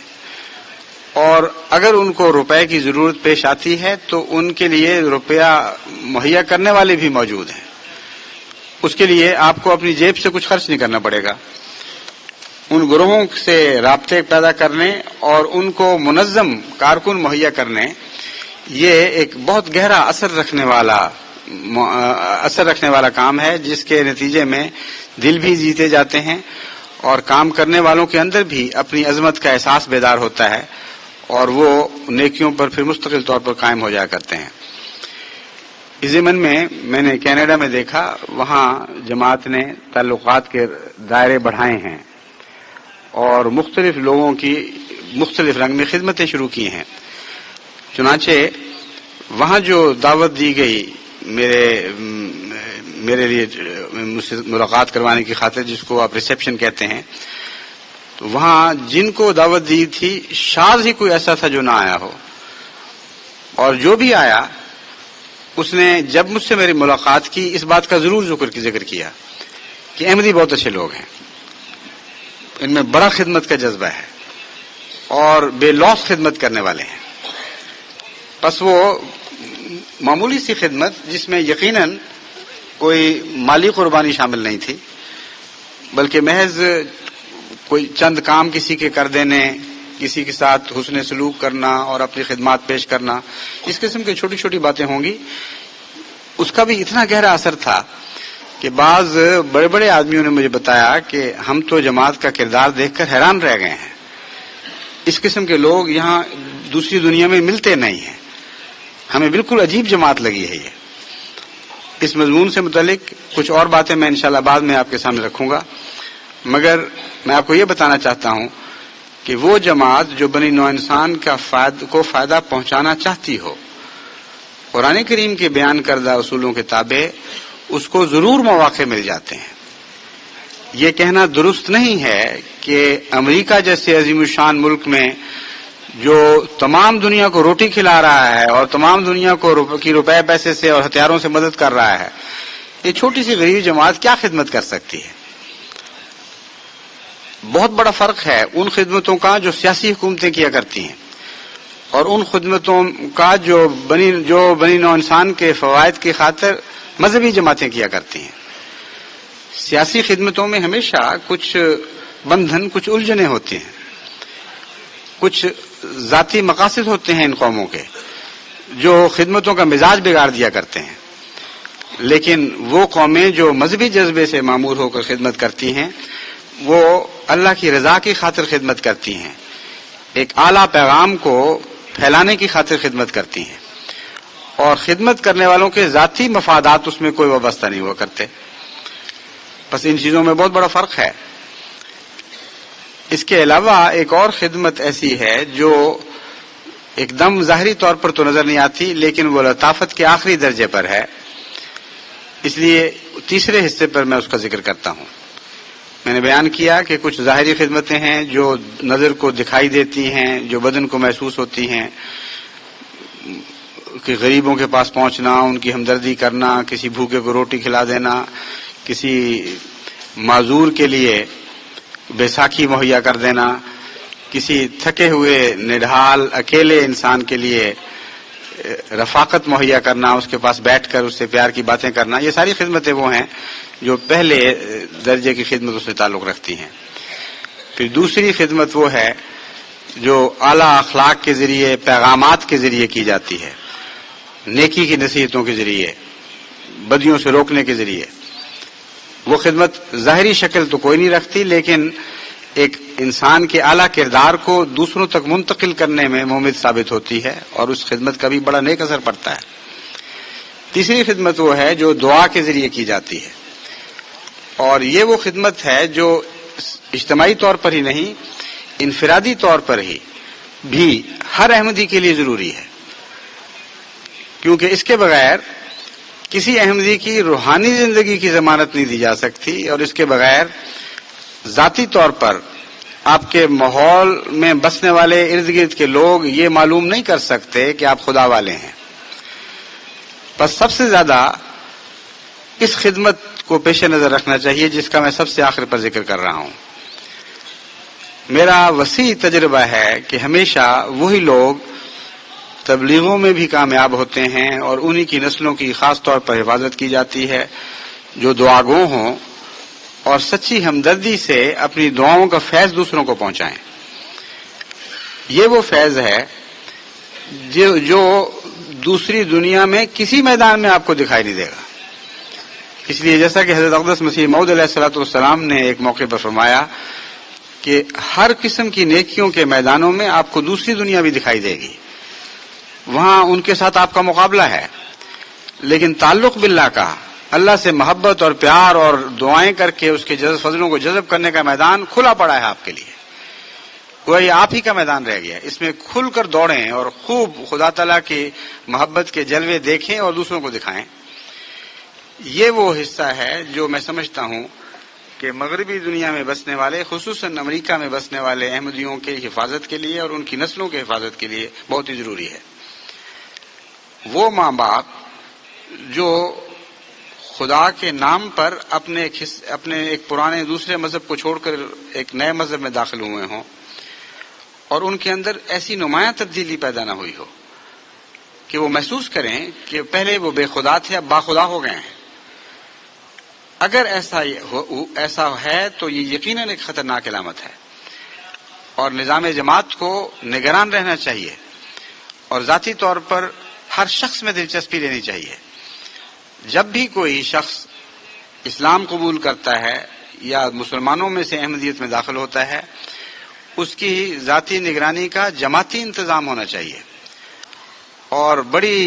اور اگر ان کو روپے کی ضرورت پیش آتی ہے تو ان کے لیے روپیہ مہیا کرنے والے بھی موجود ہیں۔ اس کے لیے آپ کو اپنی جیب سے کچھ خرچ نہیں کرنا پڑے گا۔ ان گروہوں سے رابطے پیدا کرنے اور ان کو منظم کارکن مہیا کرنے، یہ ایک بہت گہرا اثر رکھنے والا کام ہے، جس کے نتیجے میں دل بھی جیتے جاتے ہیں اور کام کرنے والوں کے اندر بھی اپنی عظمت کا احساس بیدار ہوتا ہے اور وہ نیکیوں پر پھر مستقل طور پر قائم ہو جایا کرتے ہیں۔ اس ضمن میں نے کینیڈا میں دیکھا، وہاں جماعت نے تعلقات کے دائرے بڑھائے ہیں اور مختلف لوگوں کی مختلف رنگ میں خدمتیں شروع کی ہیں۔ چنانچہ وہاں جو دعوت دی گئی میرے لیے مجھ سے ملاقات کروانے کی خاطر، جس کو آپ ریسیپشن کہتے ہیں، تو وہاں جن کو دعوت دی تھی شاذ ہی کوئی ایسا تھا جو نہ آیا ہو۔ اور جو بھی آیا اس نے جب مجھ سے میری ملاقات کی اس بات کا ضرور ذکر کیا کہ احمدی بہت اچھے لوگ ہیں، ان میں بڑا خدمت کا جذبہ ہے اور بے لوث خدمت کرنے والے ہیں. بس وہ معمولی سی خدمت جس میں یقیناً کوئی مالی قربانی شامل نہیں تھی، بلکہ محض کوئی چند کام کسی کے کر دینے، کسی کے ساتھ حسن سلوک کرنا اور اپنی خدمات پیش کرنا، اس قسم کی چھوٹی چھوٹی باتیں ہوں گی. اس کا بھی اتنا گہرا اثر تھا کہ بعض بڑے بڑے آدمیوں نے مجھے بتایا کہ ہم تو جماعت کا کردار دیکھ کر حیران رہ گئے ہیں، اس قسم کے لوگ یہاں دوسری دنیا میں ملتے نہیں ہیں، ہمیں بالکل عجیب جماعت لگی ہے یہ. اس مضمون سے متعلق کچھ اور باتیں میں انشاءاللہ بعد میں آپ کے سامنے رکھوں گا، مگر میں آپ کو یہ بتانا چاہتا ہوں کہ وہ جماعت جو بنی نوع انسان کو فائدہ پہنچانا چاہتی ہو، قرآن کریم کے بیان کردہ اصولوں کے تابع اس کو ضرور مواقع مل جاتے ہیں. یہ کہنا درست نہیں ہے کہ امریکہ جیسے عظیم الشان ملک میں جو تمام دنیا کو روٹی کھلا رہا ہے اور تمام دنیا کو روپے پیسے سے اور ہتھیاروں سے مدد کر رہا ہے، یہ چھوٹی سی غریب جماعت کیا خدمت کر سکتی ہے؟ بہت بڑا فرق ہے ان خدمتوں کا جو سیاسی حکومتیں کیا کرتی ہیں اور ان خدمتوں کا جو بنی نوع انسان کے فوائد کی خاطر مذہبی جماعتیں کیا کرتی ہیں. سیاسی خدمتوں میں ہمیشہ کچھ بندھن، کچھ الجھنیں ہوتی ہیں، کچھ ذاتی مقاصد ہوتے ہیں ان قوموں کے جو خدمتوں کا مزاج بگاڑ دیا کرتے ہیں. لیکن وہ قومیں جو مذہبی جذبے سے معمور ہو کر خدمت کرتی ہیں وہ اللہ کی رضا کی خاطر خدمت کرتی ہیں، ایک اعلیٰ پیغام کو پھیلانے کی خاطر خدمت کرتی ہیں، اور خدمت کرنے والوں کے ذاتی مفادات اس میں کوئی وابستہ نہیں ہوا کرتے. بس ان چیزوں میں بہت بڑا فرق ہے. اس کے علاوہ ایک اور خدمت ایسی ہے جو ایک دم ظاہری طور پر تو نظر نہیں آتی لیکن وہ لطافت کے آخری درجے پر ہے، اس لیے تیسرے حصے پر میں اس کا ذکر کرتا ہوں. میں نے بیان کیا کہ کچھ ظاہری خدمتیں ہیں جو نظر کو دکھائی دیتی ہیں، جو بدن کو محسوس ہوتی ہیں، کہ غریبوں کے پاس پہنچنا، ان کی ہمدردی کرنا، کسی بھوکے کو روٹی کھلا دینا، کسی معذور کے لیے بیساکھی مہیا کر دینا، کسی تھکے ہوئے نڈھال اکیلے انسان کے لیے رفاقت مہیا کرنا، اس کے پاس بیٹھ کر اس سے پیار کی باتیں کرنا، یہ ساری خدمتیں وہ ہیں جو پہلے درجے کی خدمتوں سے تعلق رکھتی ہیں. پھر دوسری خدمت وہ ہے جو اعلیٰ اخلاق کے ذریعے، پیغامات کے ذریعے کی جاتی ہے، نیکی کی نصیحتوں کے ذریعے، بدیوں سے روکنے کے ذریعے. وہ خدمت ظاہری شکل تو کوئی نہیں رکھتی لیکن ایک انسان کے اعلیٰ کردار کو دوسروں تک منتقل کرنے میں مفید ثابت ہوتی ہے اور اس خدمت کا بھی بڑا نیک اثر پڑتا ہے. تیسری خدمت وہ ہے جو دعا کے ذریعے کی جاتی ہے، اور یہ وہ خدمت ہے جو اجتماعی طور پر ہی نہیں، انفرادی طور پر ہی بھی ہر احمدی کے لیے ضروری ہے، کیونکہ اس کے بغیر کسی احمدی کی روحانی زندگی کی ضمانت نہیں دی جا سکتی، اور اس کے بغیر ذاتی طور پر آپ کے ماحول میں بسنے والے ارد گرد کے لوگ یہ معلوم نہیں کر سکتے کہ آپ خدا والے ہیں. بس سب سے زیادہ اس خدمت کو پیش نظر رکھنا چاہیے جس کا میں سب سے آخر پر ذکر کر رہا ہوں. میرا وسیع تجربہ ہے کہ ہمیشہ وہی لوگ تبلیغوں میں بھی کامیاب ہوتے ہیں اور انہی کی نسلوں کی خاص طور پر حفاظت کی جاتی ہے جو دعاگو ہوں اور سچی ہمدردی سے اپنی دعاؤں کا فیض دوسروں کو پہنچائیں. یہ وہ فیض ہے جو دوسری دنیا میں کسی میدان میں آپ کو دکھائی نہیں دے گا. اس لیے جیسا کہ حضرت اقدس مسیح موعود علیہ الصلوۃ والسلام نے ایک موقع پر فرمایا کہ ہر قسم کی نیکیوں کے میدانوں میں آپ کو دوسری دنیا بھی دکھائی دے گی، وہاں ان کے ساتھ آپ کا مقابلہ ہے، لیکن تعلق باللہ کا، اللہ سے محبت اور پیار اور دعائیں کر کے اس کے فضلوں کو جذب کرنے کا میدان کھلا پڑا ہے آپ کے لیے. کوئی آپ ہی کا میدان رہ گیا، اس میں کھل کر دوڑیں اور خوب خدا تعالیٰ کی محبت کے جلوے دیکھیں اور دوسروں کو دکھائیں. یہ وہ حصہ ہے جو میں سمجھتا ہوں کہ مغربی دنیا میں بسنے والے، خصوصاً امریکہ میں بسنے والے احمدیوں کی حفاظت کے لیے اور ان کی نسلوں کی حفاظت کے لیے بہت ہی ضروری ہے. وہ ماں باپ جو خدا کے نام پر اپنے ایک پرانے دوسرے مذہب کو چھوڑ کر ایک نئے مذہب میں داخل ہوئے ہوں اور ان کے اندر ایسی نمایاں تبدیلی پیدا نہ ہوئی ہو کہ وہ محسوس کریں کہ پہلے وہ بے خدا تھے اب باخدا ہو گئے ہیں. اگر ایسا ہے تو یہ یقیناً ایک خطرناک علامت ہے اور نظام جماعت کو نگران رہنا چاہیے اور ذاتی طور پر ہر شخص میں دلچسپی لینی چاہیے. جب بھی کوئی شخص اسلام قبول کرتا ہے یا مسلمانوں میں سے احمدیت میں داخل ہوتا ہے اس کی ذاتی نگرانی کا جماعتی انتظام ہونا چاہیے اور بڑی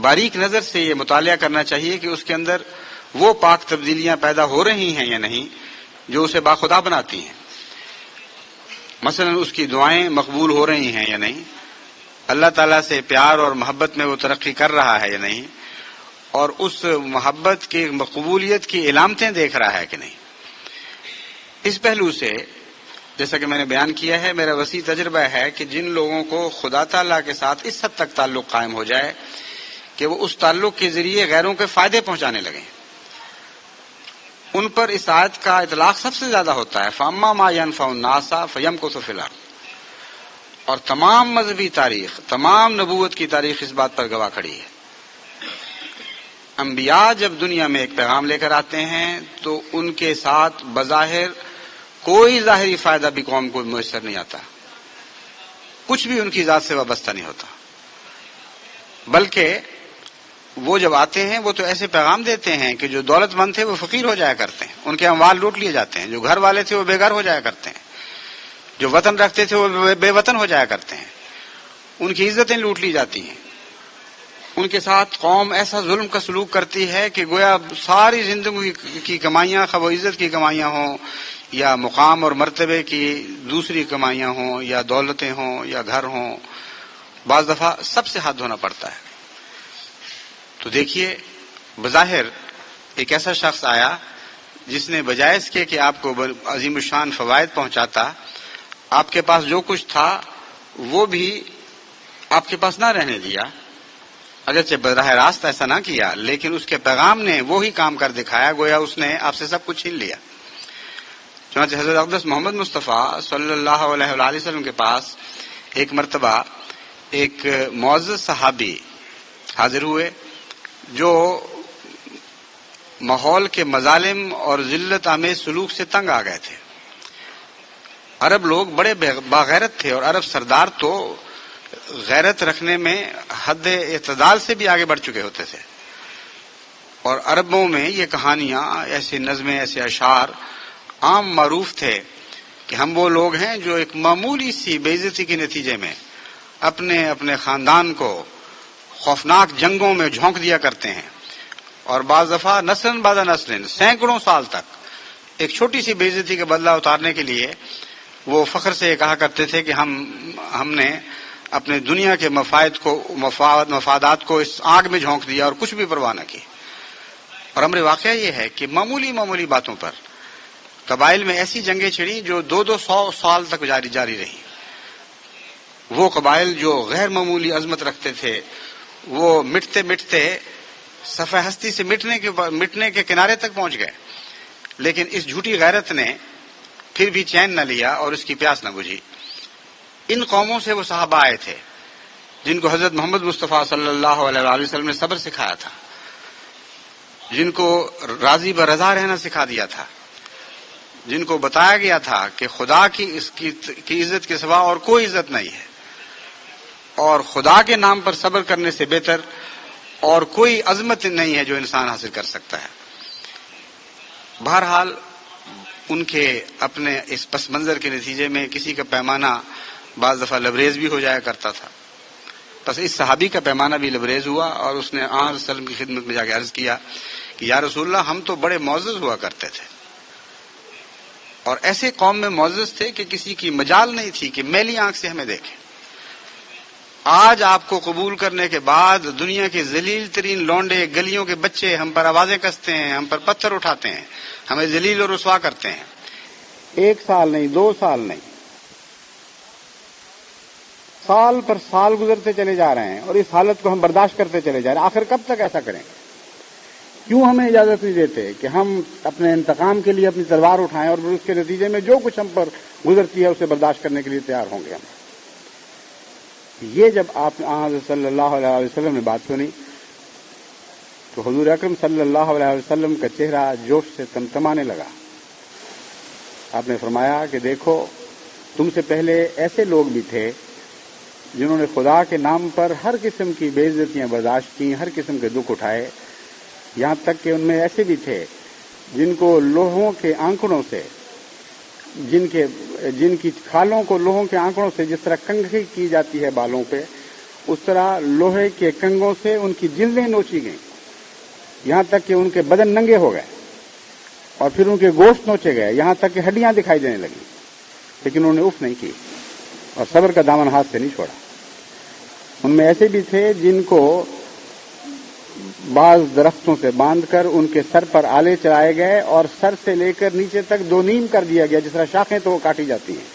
باریک نظر سے یہ مطالعہ کرنا چاہیے کہ اس کے اندر وہ پاک تبدیلیاں پیدا ہو رہی ہیں یا نہیں جو اسے باخدا بناتی ہیں. مثلا اس کی دعائیں مقبول ہو رہی ہیں یا نہیں, اللہ تعالیٰ سے پیار اور محبت میں وہ ترقی کر رہا ہے یا نہیں, اور اس محبت کی مقبولیت کی علامتیں دیکھ رہا ہے کہ نہیں. اس پہلو سے جیسا کہ میں نے بیان کیا ہے, میرا وسیع تجربہ ہے کہ جن لوگوں کو خدا تعالیٰ کے ساتھ اس حد تک تعلق قائم ہو جائے کہ وہ اس تعلق کے ذریعے غیروں کے فائدے پہنچانے لگیں, ان پر اس آیت کا اطلاق سب سے زیادہ ہوتا ہے, فَأَمَّا مَا يَنْفَعُ النَّاسَ فَيَمْكُثُ فِي الْأَرْضِ. اور تمام مذہبی تاریخ, تمام نبوت کی تاریخ اس بات پر گواہ کھڑی ہے. انبیاء جب دنیا میں ایک پیغام لے کر آتے ہیں تو ان کے ساتھ بظاہر کوئی ظاہری فائدہ بھی قوم کو میسر نہیں آتا, کچھ بھی ان کی ذات سے وابستہ نہیں ہوتا, بلکہ وہ جب آتے ہیں وہ تو ایسے پیغام دیتے ہیں کہ جو دولت مند تھے وہ فقیر ہو جایا کرتے ہیں, ان کے اموال لوٹ لیے جاتے ہیں, جو گھر والے تھے وہ بے گھر ہو جایا کرتے ہیں, جو وطن رکھتے تھے وہ بے وطن ہو جایا کرتے ہیں, ان کی عزتیں لوٹ لی جاتی ہیں. ان کے ساتھ قوم ایسا ظلم کا سلوک کرتی ہے کہ گویا ساری زندگی کی کمائیاں, خواہ عزت کی کمائیاں ہوں یا مقام اور مرتبے کی دوسری کمائیاں ہوں یا دولتیں ہوں یا گھر ہوں, بعض دفعہ سب سے ہاتھ دھونا پڑتا ہے. تو دیکھیے, بظاہر ایک ایسا شخص آیا جس نے بجائے اس کے کہ آپ کو عظیم الشان فوائد پہنچاتا, آپ کے پاس جو کچھ تھا وہ بھی آپ کے پاس نہ رہنے دیا. اگرچہ براہ راست ایسا نہ کیا, لیکن اس کے پیغام نے وہی کام کر دکھایا, گویا اس نے آپ سے سب کچھ چھین لیا. چنانچہ حضرت اقدس محمد مصطفیٰ صلی اللہ علیہ وآلہ وسلم کے پاس ایک مرتبہ ایک معزز صحابی حاضر ہوئے جو ماحول کے مظالم اور ذلت آمیز سلوک سے تنگ آ گئے تھے. عرب لوگ بڑے باغیرت تھے اور عرب سردار تو غیرت رکھنے میں حد اعتدال سے بھی آگے بڑھ چکے ہوتے تھے, اور عربوں میں یہ کہانیاں, ایسی نظمیں, ایسے اشعار عام معروف تھے کہ ہم وہ لوگ ہیں جو ایک معمولی سی بے عزتی کے نتیجے میں اپنے خاندان کو خوفناک جنگوں میں جھونک دیا کرتے ہیں, اور بعض دفعہ نسل بعد نسل سینکڑوں سال تک ایک چھوٹی سی بے عزتی کا بدلہ اتارنے کے لیے وہ فخر سے یہ کہا کرتے تھے کہ ہم نے اپنے دنیا کے مفادات کو اس آگ میں جھونک دیا اور کچھ بھی پرواہ نہ کی. اور امر واقعہ یہ ہے کہ معمولی باتوں پر قبائل میں ایسی جنگیں چھڑیں جو 200 سال تک جاری رہی. وہ قبائل جو غیر معمولی عظمت رکھتے تھے وہ مٹتے مٹتے صفحہ ہستی سے مٹنے کے کنارے تک پہنچ گئے, لیکن اس جھوٹی غیرت نے پھر بھی چین نہ لیا اور اس کی پیاس نہ بجھی. ان قوموں سے وہ صحابہ آئے تھے جن کو حضرت محمد مصطفیٰ صلی اللہ علیہ وآلہ وسلم نے صبر سکھایا تھا, جن کو راضی برضا رہنا سکھا دیا تھا, جن کو بتایا گیا تھا کہ خدا کی عزت کے سوا اور کوئی عزت نہیں ہے, اور خدا کے نام پر صبر کرنے سے بہتر اور کوئی عظمت نہیں ہے جو انسان حاصل کر سکتا ہے. بہرحال ان کے اپنے اس پس منظر کے نتیجے میں کسی کا پیمانہ بعض دفعہ لبریز بھی ہو جایا کرتا تھا. بس اس صحابی کا پیمانہ بھی لبریز ہوا اور اس نے آن صلی اللہ علیہ وسلم کی خدمت میں جا کے عرض کیا کہ یا رسول اللہ, ہم تو بڑے معزز ہوا کرتے تھے اور ایسے قوم میں معزز تھے کہ کسی کی مجال نہیں تھی کہ میلی آنکھ سے ہمیں دیکھے. آج آپ کو قبول کرنے کے بعد دنیا کے ذلیل ترین لونڈے, گلیوں کے بچے ہم پر آوازیں کستے ہیں, ہم پر پتھر اٹھاتے ہیں, ہمیں ذلیل اور رسوا کرتے ہیں. 1 سال نہیں, 2 سال نہیں, سال پر سال گزرتے چلے جا رہے ہیں اور اس حالت کو ہم برداشت کرتے چلے جا رہے ہیں. آخر کب تک ایسا کریں گے؟ کیوں ہمیں اجازت نہیں دیتے کہ ہم اپنے انتقام کے لیے اپنی تلوار اٹھائیں اور اس کے نتیجے میں جو کچھ ہم پر گزرتی ہے اسے برداشت کرنے کے لیے تیار ہوں گے ہم. یہ جب آپ صلی اللہ علیہ وسلم نے بات سنی تو حضور اکرم صلی اللہ علیہ وسلم کا چہرہ جوش سے تمتمانے لگا. آپ نے فرمایا کہ دیکھو، تم سے پہلے ایسے لوگ بھی تھے جنہوں نے خدا کے نام پر ہر قسم کی بے عزتیاں برداشت کی، ہر قسم کے دکھ اٹھائے، یہاں تک کہ ان میں ایسے بھی تھے جن کو لوہوں کے آنکڑوں سے، جن کی کھالوں کو لوہوں کے آنکڑوں سے جس طرح کنگھی کی جاتی ہے بالوں پہ، اس طرح لوہے کے کنگوں سے ان کی جلدیں نوچی گئیں، یہاں تک کہ ان کے بدن ننگے ہو گئے اور پھر ان کے گوشت نوچے گئے، یہاں تک کہ ہڈیاں دکھائی دینے لگیں. لیکن انہوں نے اف نہیں کی اور صبر کا دامن ہاتھ سے نہیں چھوڑا. ان میں ایسے بھی تھے جن کو بعض درختوں سے باندھ کر ان کے سر پر آلے چلائے گئے اور سر سے لے کر نیچے تک دو نیم کر دیا گیا، جس طرح شاخیں تو وہ کاٹی جاتی ہیں،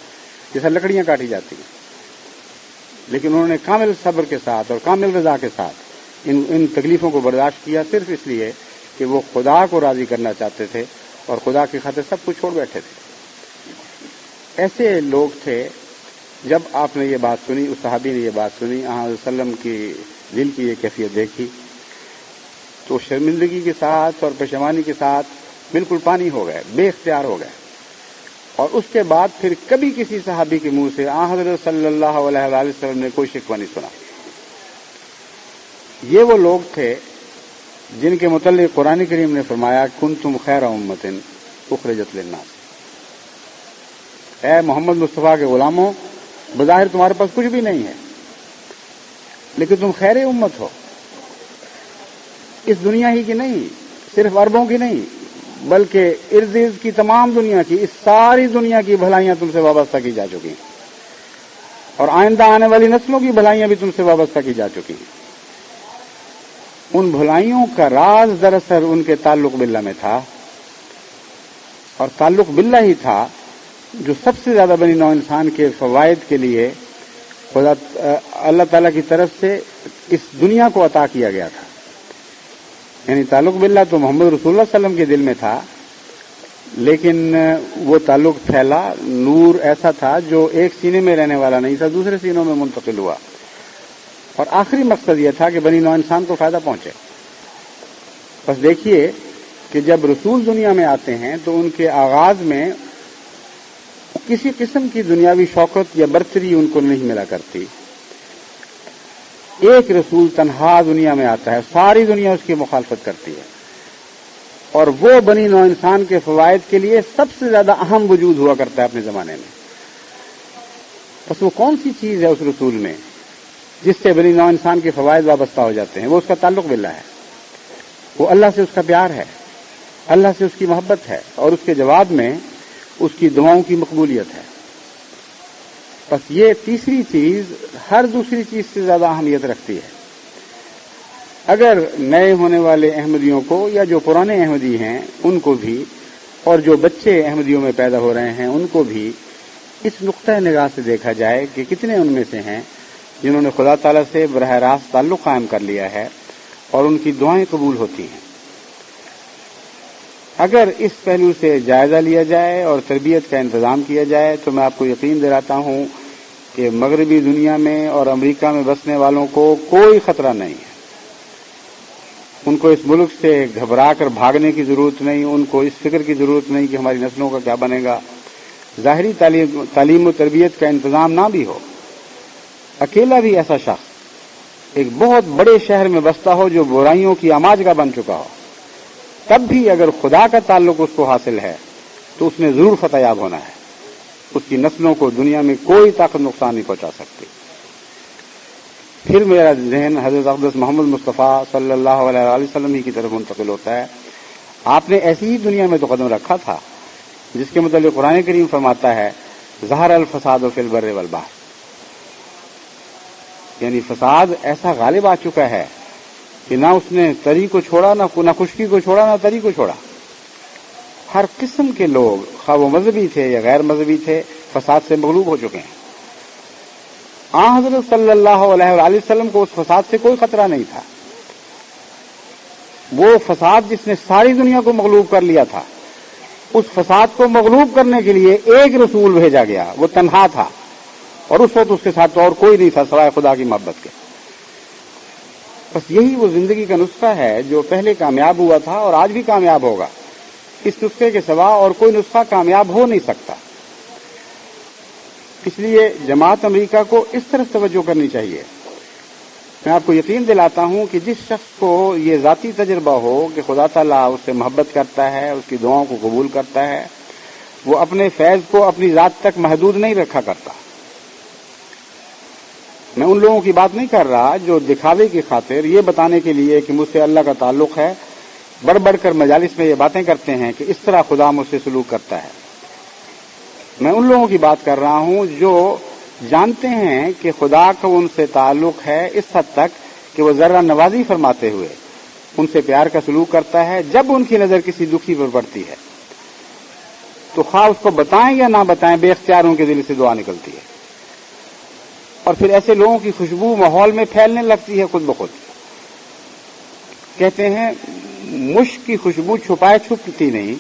جس طرح لکڑیاں کاٹی جاتی ہیں. لیکن انہوں نے کامل صبر کے ساتھ اور کامل رضا کے ساتھ ان تکلیفوں کو برداشت کیا، صرف اس لیے کہ وہ خدا کو راضی کرنا چاہتے تھے اور خدا کی خاطر سب کچھ چھوڑ بیٹھے تھے. ایسے لوگ تھے. جب آپ نے یہ بات سنی، اس صحابی نے یہ بات سنی، آن علیہ وسلم کی دل کی یہ کیفیت دیکھی تو شرمندگی کے ساتھ اور پشیمانی کے ساتھ بالکل پانی ہو گئے، بے اختیار ہو گئے. اور اس کے بعد پھر کبھی کسی صحابی کے منہ سے آن حضرت صلی اللہ علیہ وسلم نے کوئی شکوہ نہیں سنا. یہ وہ لوگ تھے جن کے متعلق قرآن کریم نے فرمایا کنتم خیر امۃ اخرجت للناس. اے محمد مصطفیٰ کے غلاموں، بظاہر تمہارے پاس کچھ بھی نہیں ہے لیکن تم خیر امت ہو. اس دنیا ہی کی نہیں، صرف عربوں کی نہیں، بلکہ ارد گرد کی تمام دنیا کی، اس ساری دنیا کی بھلائیاں تم سے وابستہ کی جا چکی ہیں اور آئندہ آنے والی نسلوں کی بھلائیاں بھی تم سے وابستہ کی جا چکی ہیں. ان بھلائیوں کا راز دراصل ان کے تعلق باللہ میں تھا، اور تعلق باللہ ہی تھا جو سب سے زیادہ بنی نوع انسان کے فوائد کے لیے خدا اللہ تعالیٰ کی طرف سے اس دنیا کو عطا کیا گیا تھا. یعنی تعلق باللہ تو محمد رسول اللہ صلی اللہ علیہ وسلم کے دل میں تھا، لیکن وہ تعلق پھیلا، نور ایسا تھا جو ایک سینے میں رہنے والا نہیں تھا، دوسرے سینوں میں منتقل ہوا. اور آخری مقصد یہ تھا کہ بنی نوع انسان کو فائدہ پہنچے. بس دیکھیے کہ جب رسول دنیا میں آتے ہیں تو ان کے آغاز میں کسی قسم کی دنیاوی شوقت یا برتری ان کو نہیں ملا کرتی. ایک رسول تنہا دنیا میں آتا ہے، ساری دنیا اس کی مخالفت کرتی ہے، اور وہ بنی نوع انسان کے فوائد کے لیے سب سے زیادہ اہم وجود ہوا کرتا ہے اپنے زمانے میں. بس وہ کون سی چیز ہے اس رسول میں جس سے بنی نوع انسان کے فوائد وابستہ ہو جاتے ہیں؟ وہ اس کا تعلق باللہ ہے، وہ اللہ سے اس کا پیار ہے، اللہ سے اس کی محبت ہے، اور اس کے جواب میں اس کی دعاؤں کی مقبولیت ہے. بس یہ تیسری چیز ہر دوسری چیز سے زیادہ اہمیت رکھتی ہے. اگر نئے ہونے والے احمدیوں کو یا جو پرانے احمدی ہیں ان کو بھی، اور جو بچے احمدیوں میں پیدا ہو رہے ہیں ان کو بھی اس نقطۂ نگاہ سے دیکھا جائے کہ کتنے ان میں سے ہیں جنہوں نے خدا تعالیٰ سے براہ راست تعلق قائم کر لیا ہے اور ان کی دعائیں قبول ہوتی ہیں. اگر اس پہلو سے جائزہ لیا جائے اور تربیت کا انتظام کیا جائے تو میں آپ کو یقین دلاتا ہوں کہ مغربی دنیا میں اور امریکہ میں بسنے والوں کو کوئی خطرہ نہیں ہے. ان کو اس ملک سے گھبرا کر بھاگنے کی ضرورت نہیں، ان کو اس فکر کی ضرورت نہیں کہ ہماری نسلوں کا کیا بنے گا. ظاہری تعلیم و تربیت کا انتظام نہ بھی ہو، اکیلا بھی ایسا شخص ایک بہت بڑے شہر میں بستا ہو جو برائیوں کی آماج کا بن چکا ہو، تب بھی اگر خدا کا تعلق اس کو حاصل ہے تو اس نے ضرور فتح یاب ہونا ہے. اس کی نسلوں کو دنیا میں کوئی طاقت نقصان نہیں پہنچا سکتی. پھر میرا ذہن حضرت اقدس محمد مصطفیٰ صلی اللہ علیہ وسلم ہی کی طرف منتقل ہوتا ہے. آپ نے ایسی ہی دنیا میں تو قدم رکھا تھا جس کے متعلق قرآن کریم فرماتا ہے ظہر الفساد فی البر والبحر، یعنی فساد ایسا غالب آ چکا ہے کہ نہ اس نے تری کو چھوڑا، نہ خشکی کو چھوڑا، نہ تری کو چھوڑا. ہر قسم کے لوگ، خواہ وہ مذہبی تھے یا غیر مذہبی تھے، فساد سے مغلوب ہو چکے ہیں. حضرت صلی اللہ علیہ وآلہ وسلم کو اس فساد سے کوئی خطرہ نہیں تھا. وہ فساد جس نے ساری دنیا کو مغلوب کر لیا تھا، اس فساد کو مغلوب کرنے کے لیے ایک رسول بھیجا گیا، وہ تنہا تھا، اور اس وقت اس کے ساتھ اور کوئی نہیں تھا سوائے خدا کی محبت کے. بس یہی وہ زندگی کا نسخہ ہے جو پہلے کامیاب ہوا تھا اور آج بھی کامیاب ہوگا. اس نسخے کے سوا اور کوئی نسخہ کامیاب ہو نہیں سکتا. اس لیے جماعت امریکہ کو اس طرف توجہ کرنی چاہیے. میں آپ کو یقین دلاتا ہوں کہ جس شخص کو یہ ذاتی تجربہ ہو کہ خدا تعالیٰ اس سے محبت کرتا ہے، اس کی دعاؤں کو قبول کرتا ہے، وہ اپنے فیض کو اپنی ذات تک محدود نہیں رکھا کرتا. میں ان لوگوں کی بات نہیں کر رہا جو دکھاوے کی خاطر یہ بتانے کے لیے کہ مجھ سے اللہ کا تعلق ہے بڑھ بڑھ کر مجالس میں یہ باتیں کرتے ہیں کہ اس طرح خدا مجھ سے سلوک کرتا ہے. میں ان لوگوں کی بات کر رہا ہوں جو جانتے ہیں کہ خدا کا ان سے تعلق ہے اس حد تک کہ وہ ذرہ نوازی فرماتے ہوئے ان سے پیار کا سلوک کرتا ہے جب ان کی نظر کسی دکھی پر پڑتی ہے تو خواہ اس کو بتائیں یا نہ بتائیں بے اختیار ان کے دل سے دعا نکلتی ہے. اور پھر ایسے لوگوں کی خوشبو ماحول میں پھیلنے لگتی ہے خود بخود. کہتے ہیں مشک کی خوشبو چھپائے چھپتی نہیں،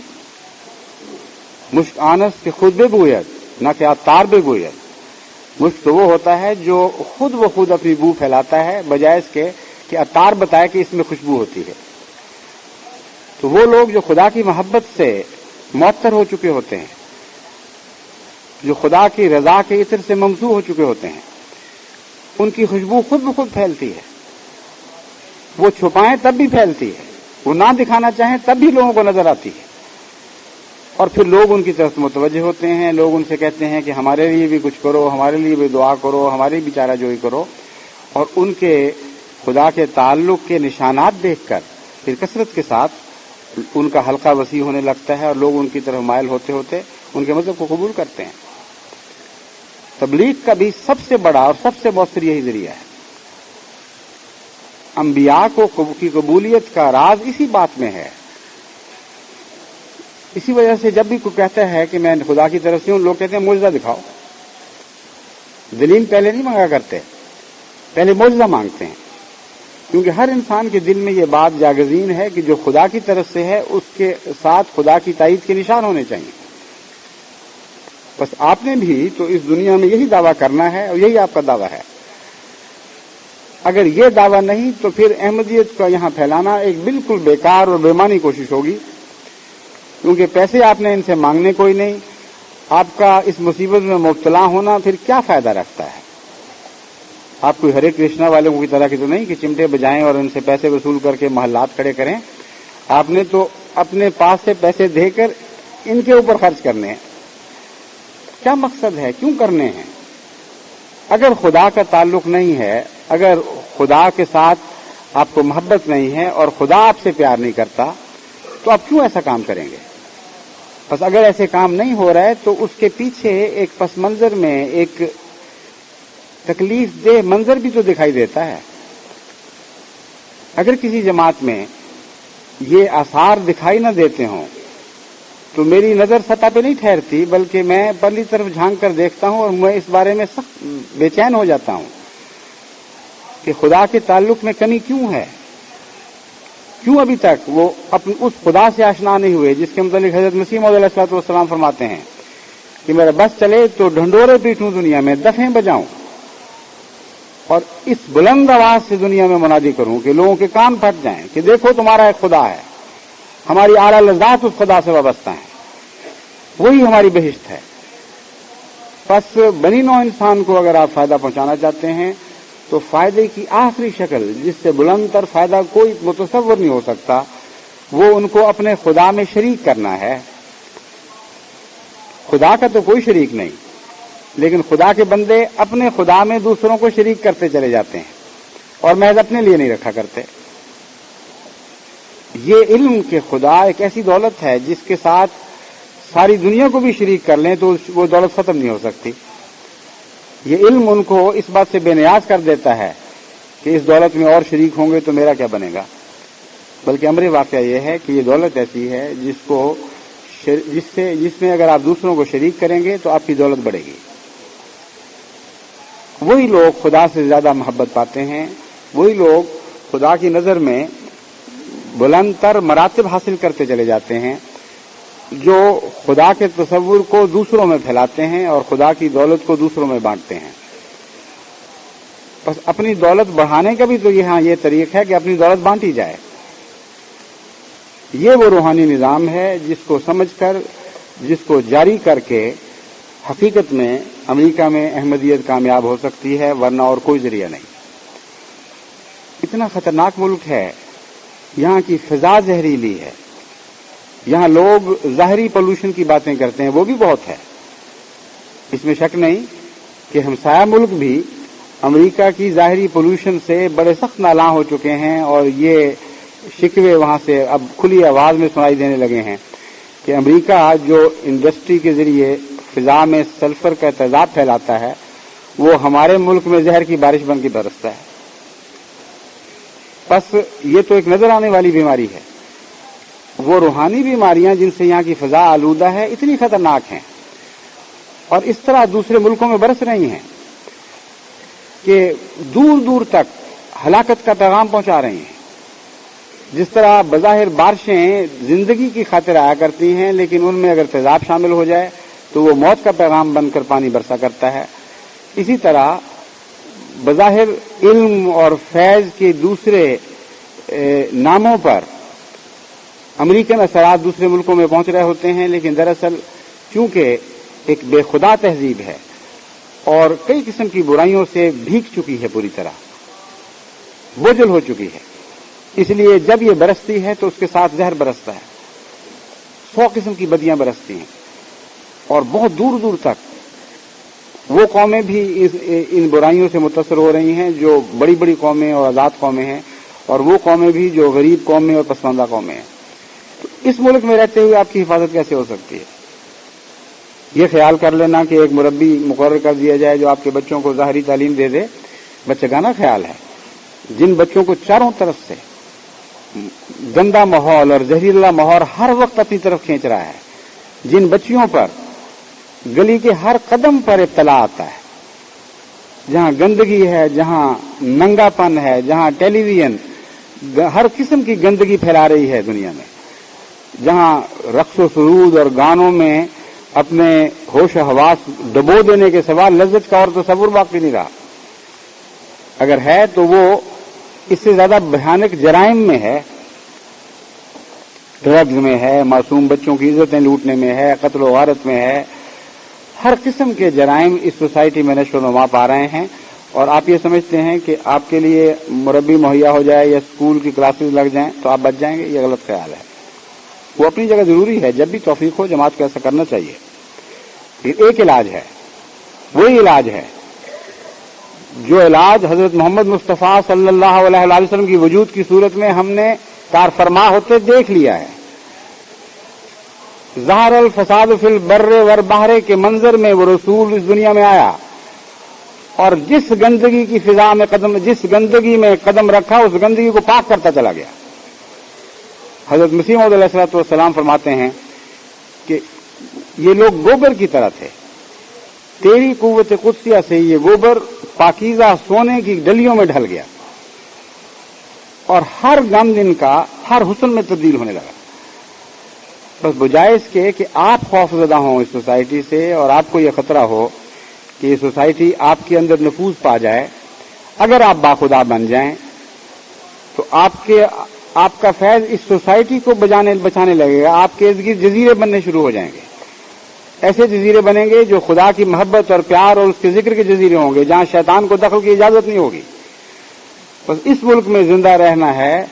مشک آنس کے خود بے گوید نہ کہ عطار بے گوید. مشک تو وہ ہوتا ہے جو خود بخود اپنی بو پھیلاتا ہے بجائے اس کے کہ عطار بتائے کہ اس میں خوشبو ہوتی ہے. تو وہ لوگ جو خدا کی محبت سے معطر ہو چکے ہوتے ہیں، جو خدا کی رضا کے عطر سے ممسوح ہو چکے ہوتے ہیں، ان کی خوشبو خود بخود پھیلتی ہے. وہ چھپائیں تب بھی پھیلتی ہے، وہ نہ دکھانا چاہیں تب بھی لوگوں کو نظر آتی ہے. اور پھر لوگ ان کی طرف متوجہ ہوتے ہیں، لوگ ان سے کہتے ہیں کہ ہمارے لیے بھی کچھ کرو، ہمارے لیے بھی دعا کرو، ہماری بھی چارہ جوئی کرو. اور ان کے خدا کے تعلق کے نشانات دیکھ کر پھر کثرت کے ساتھ ان کا حلقہ وسیع ہونے لگتا ہے اور لوگ ان کی طرف مائل ہوتے ہوتے ان کے مذہب کو قبول کرتے ہیں. تبلیغ کا بھی سب سے بڑا اور سب سے مؤثر یہی ذریعہ ہے. انبیاء کی قبولیت کا راز اسی بات میں ہے. اسی وجہ سے جب بھی کوئی کہتا ہے کہ میں خدا کی طرف سے ہوں، لوگ کہتے ہیں معجزہ دکھاؤ. دلیل پہلے نہیں مانگا کرتے، پہلے معجزہ مانگتے ہیں. کیونکہ ہر انسان کے دل میں یہ بات جاگزین ہے کہ جو خدا کی طرف سے ہے اس کے ساتھ خدا کی تائید کے نشان ہونے چاہیے. بس آپ نے بھی تو اس دنیا میں یہی دعویٰ کرنا ہے اور یہی آپ کا دعویٰ ہے. اگر یہ دعویٰ نہیں تو پھر احمدیت کا یہاں پھیلانا ایک بالکل بیکار اور بےمانی کوشش ہوگی. کیونکہ پیسے آپ نے ان سے مانگنے کوئی نہیں. آپ کا اس مصیبت میں مبتلا ہونا پھر کیا فائدہ رکھتا ہے؟ آپ کوئی ہرے کرشنا والوں کی طرح کی تو نہیں کہ چمٹے بجائیں اور ان سے پیسے وصول کر کے محلات کھڑے کریں. آپ نے تو اپنے پاس سے پیسے دے کر ان کے اوپر خرچ کرنے ہیں. کیا مقصد ہے؟ کیوں کرنے ہیں؟ اگر خدا کا تعلق نہیں ہے، اگر خدا کے ساتھ آپ کو محبت نہیں ہے اور خدا آپ سے پیار نہیں کرتا تو آپ کیوں ایسا کام کریں گے؟ بس اگر ایسے کام نہیں ہو رہا ہے تو اس کے پیچھے ایک پس منظر میں ایک تکلیف دہ منظر بھی تو دکھائی دیتا ہے. اگر کسی جماعت میں یہ آثار دکھائی نہ دیتے ہوں تو میری نظر سطح پہ نہیں ٹھہرتی، بلکہ میں پرلی طرف جھانک کر دیکھتا ہوں اور میں اس بارے میں سخت بے چین ہو جاتا ہوں کہ خدا کے تعلق میں کمی کیوں ہے. کیوں ابھی تک وہ اس خدا سے آشنا نہیں ہوئے جس کے متعلق حضرت مسیح موعود علیہ الصلوۃ والسلام فرماتے ہیں کہ میرا بس چلے تو ڈھنڈورے پیٹوں دنیا میں، دفیں بجاؤں اور اس بلند آواز سے دنیا میں منادی کروں کہ لوگوں کے کان پھٹ جائیں کہ دیکھو تمہارا ایک خدا ہے، ہماری اعلیٰ لذات اس خدا سے وابستہ ہیں، وہی ہماری بہشت ہے. بس بنی نوع انسان کو اگر آپ فائدہ پہنچانا چاہتے ہیں تو فائدے کی آخری شکل جس سے بلند تر فائدہ کوئی متصور نہیں ہو سکتا وہ ان کو اپنے خدا میں شریک کرنا ہے. خدا کا تو کوئی شریک نہیں، لیکن خدا کے بندے اپنے خدا میں دوسروں کو شریک کرتے چلے جاتے ہیں اور محض اپنے لیے نہیں رکھا کرتے. یہ علم کہ خدا ایک ایسی دولت ہے جس کے ساتھ ساری دنیا کو بھی شریک کر لیں تو وہ دولت ختم نہیں ہو سکتی. یہ علم ان کو اس بات سے بے نیاز کر دیتا ہے کہ اس دولت میں اور شریک ہوں گے تو میرا کیا بنے گا. بلکہ امر واقعہ یہ ہے کہ یہ دولت ایسی ہے جس میں اگر آپ دوسروں کو شریک کریں گے تو آپ کی دولت بڑھے گی. وہی لوگ خدا سے زیادہ محبت پاتے ہیں، وہی لوگ خدا کی نظر میں بلند تر مراتب حاصل کرتے چلے جاتے ہیں، جو خدا کے تصور کو دوسروں میں پھیلاتے ہیں اور خدا کی دولت کو دوسروں میں بانٹتے ہیں۔ بس اپنی دولت بڑھانے کا بھی تو یہاں یہ طریق ہے کہ اپنی دولت بانٹی جائے۔ یہ وہ روحانی نظام ہے جس کو سمجھ کر، جس کو جاری کر کے حقیقت میں امریکہ میں احمدیت کامیاب ہو سکتی ہے، ورنہ اور کوئی ذریعہ نہیں۔ اتنا خطرناک ملک ہے، یہاں کی فضا زہریلی ہے، یہاں لوگ ظاہری پولوشن کی باتیں کرتے ہیں، وہ بھی بہت ہے، اس میں شک نہیں کہ ہمسایہ ملک بھی امریکہ کی ظاہری پولوشن سے بڑے سخت نالاں ہو چکے ہیں، اور یہ شکوے وہاں سے اب کھلی آواز میں سنائی دینے لگے ہیں کہ امریکہ جو انڈسٹری کے ذریعے فضا میں سلفر کا تیزاب پھیلاتا ہے، وہ ہمارے ملک میں زہر کی بارش بن کے برستا ہے۔ بس یہ تو ایک نظر آنے والی بیماری ہے، وہ روحانی بیماریاں جن سے یہاں کی فضا آلودہ ہے اتنی خطرناک ہیں، اور اس طرح دوسرے ملکوں میں برس رہی ہیں کہ دور دور تک ہلاکت کا پیغام پہنچا رہی ہیں۔ جس طرح بظاہر بارشیں زندگی کی خاطر آیا کرتی ہیں، لیکن ان میں اگر تیزاب شامل ہو جائے تو وہ موت کا پیغام بن کر پانی برسا کرتا ہے، اسی طرح بظاہر علم اور فیض کے دوسرے ناموں پر امریکن اثرات دوسرے ملکوں میں پہنچ رہے ہوتے ہیں، لیکن دراصل چونکہ ایک بے خدا تہذیب ہے اور کئی قسم کی برائیوں سے بھیگ چکی ہے، پوری طرح بوجھل ہو چکی ہے، اس لیے جب یہ برستی ہے تو اس کے ساتھ زہر برستا ہے، 100 قسم کی بدیاں برستی ہیں، اور بہت دور دور تک وہ قومیں بھی ان برائیوں سے متاثر ہو رہی ہیں جو بڑی بڑی قومیں اور آزاد قومیں ہیں، اور وہ قومیں بھی جو غریب قومیں اور پسماندہ قومیں ہیں۔ تو اس ملک میں رہتے ہوئے آپ کی حفاظت کیسے ہو سکتی ہے؟ یہ خیال کر لینا کہ ایک مربی مقرر کر دیا جائے جو آپ کے بچوں کو ظاہری تعلیم دے دے، بچگانہ خیال ہے۔ جن بچوں کو چاروں طرف سے گندا ماحول اور زہریلا ماحول ہر وقت اپنی طرف کھینچ رہا ہے، جن بچیوں پر گلی کے ہر قدم پر ابتلا آتا ہے، جہاں گندگی ہے، جہاں ننگا پن ہے، جہاں ٹیلی ویژن ہر قسم کی گندگی پھیلا رہی ہے دنیا میں، جہاں رقص و سرود اور گانوں میں اپنے ہوش و حواس ڈبو دینے کے سوا لذت کا اور تصور باقی نہیں رہا، اگر ہے تو وہ اس سے زیادہ بھیانک جرائم میں ہے، ڈرگز میں ہے، معصوم بچوں کی عزتیں لوٹنے میں ہے، قتل و غارت میں ہے، ہر قسم کے جرائم اس سوسائٹی میں نشو و نما پا رہے ہیں، اور آپ یہ سمجھتے ہیں کہ آپ کے لیے مربی مہیا ہو جائے یا اسکول کی کلاسز لگ جائیں تو آپ بچ جائیں گے، یہ غلط خیال ہے۔ وہ اپنی جگہ ضروری ہے، جب بھی توفیق ہو جماعت کو ایسا کرنا چاہیے، لیکن ایک علاج ہے، وہی علاج ہے جو علاج حضرت محمد مصطفیٰ صلی اللہ علیہ وسلم کی وجود کی صورت میں ہم نے کار فرما ہوتے دیکھ لیا ہے۔ ظہر الفساد فی البر والبحر کے منظر میں وہ رسول اس دنیا میں آیا، اور جس گندگی کی فضا میں جس گندگی میں قدم رکھا اس گندگی کو پاک کرتا چلا گیا۔ حضرت مسیح موعود علیہ الصلوۃ والسلام فرماتے ہیں کہ یہ لوگ گوبر کی طرح تھے، تیری قوت قدسیہ سے یہ گوبر پاکیزہ سونے کی ڈلیوں میں ڈھل گیا، اور ہر غم ان کا ہر حسن میں تبدیل ہونے لگا۔ بس بجائے اس کے کہ آپ خوف زدہ ہوں اس سوسائٹی سے، اور آپ کو یہ خطرہ ہو کہ یہ سوسائٹی آپ کے اندر نفوذ پا جائے، اگر آپ باخدا بن جائیں تو آپ کا فیض اس سوسائٹی کو بچانے لگے گا، آپ کے ارد گرد جزیرے بننے شروع ہو جائیں گے، ایسے جزیرے بنیں گے جو خدا کی محبت اور پیار اور اس کے ذکر کے جزیرے ہوں گے، جہاں شیطان کو دخل کی اجازت نہیں ہوگی۔ بس اس ملک میں زندہ رہنا ہے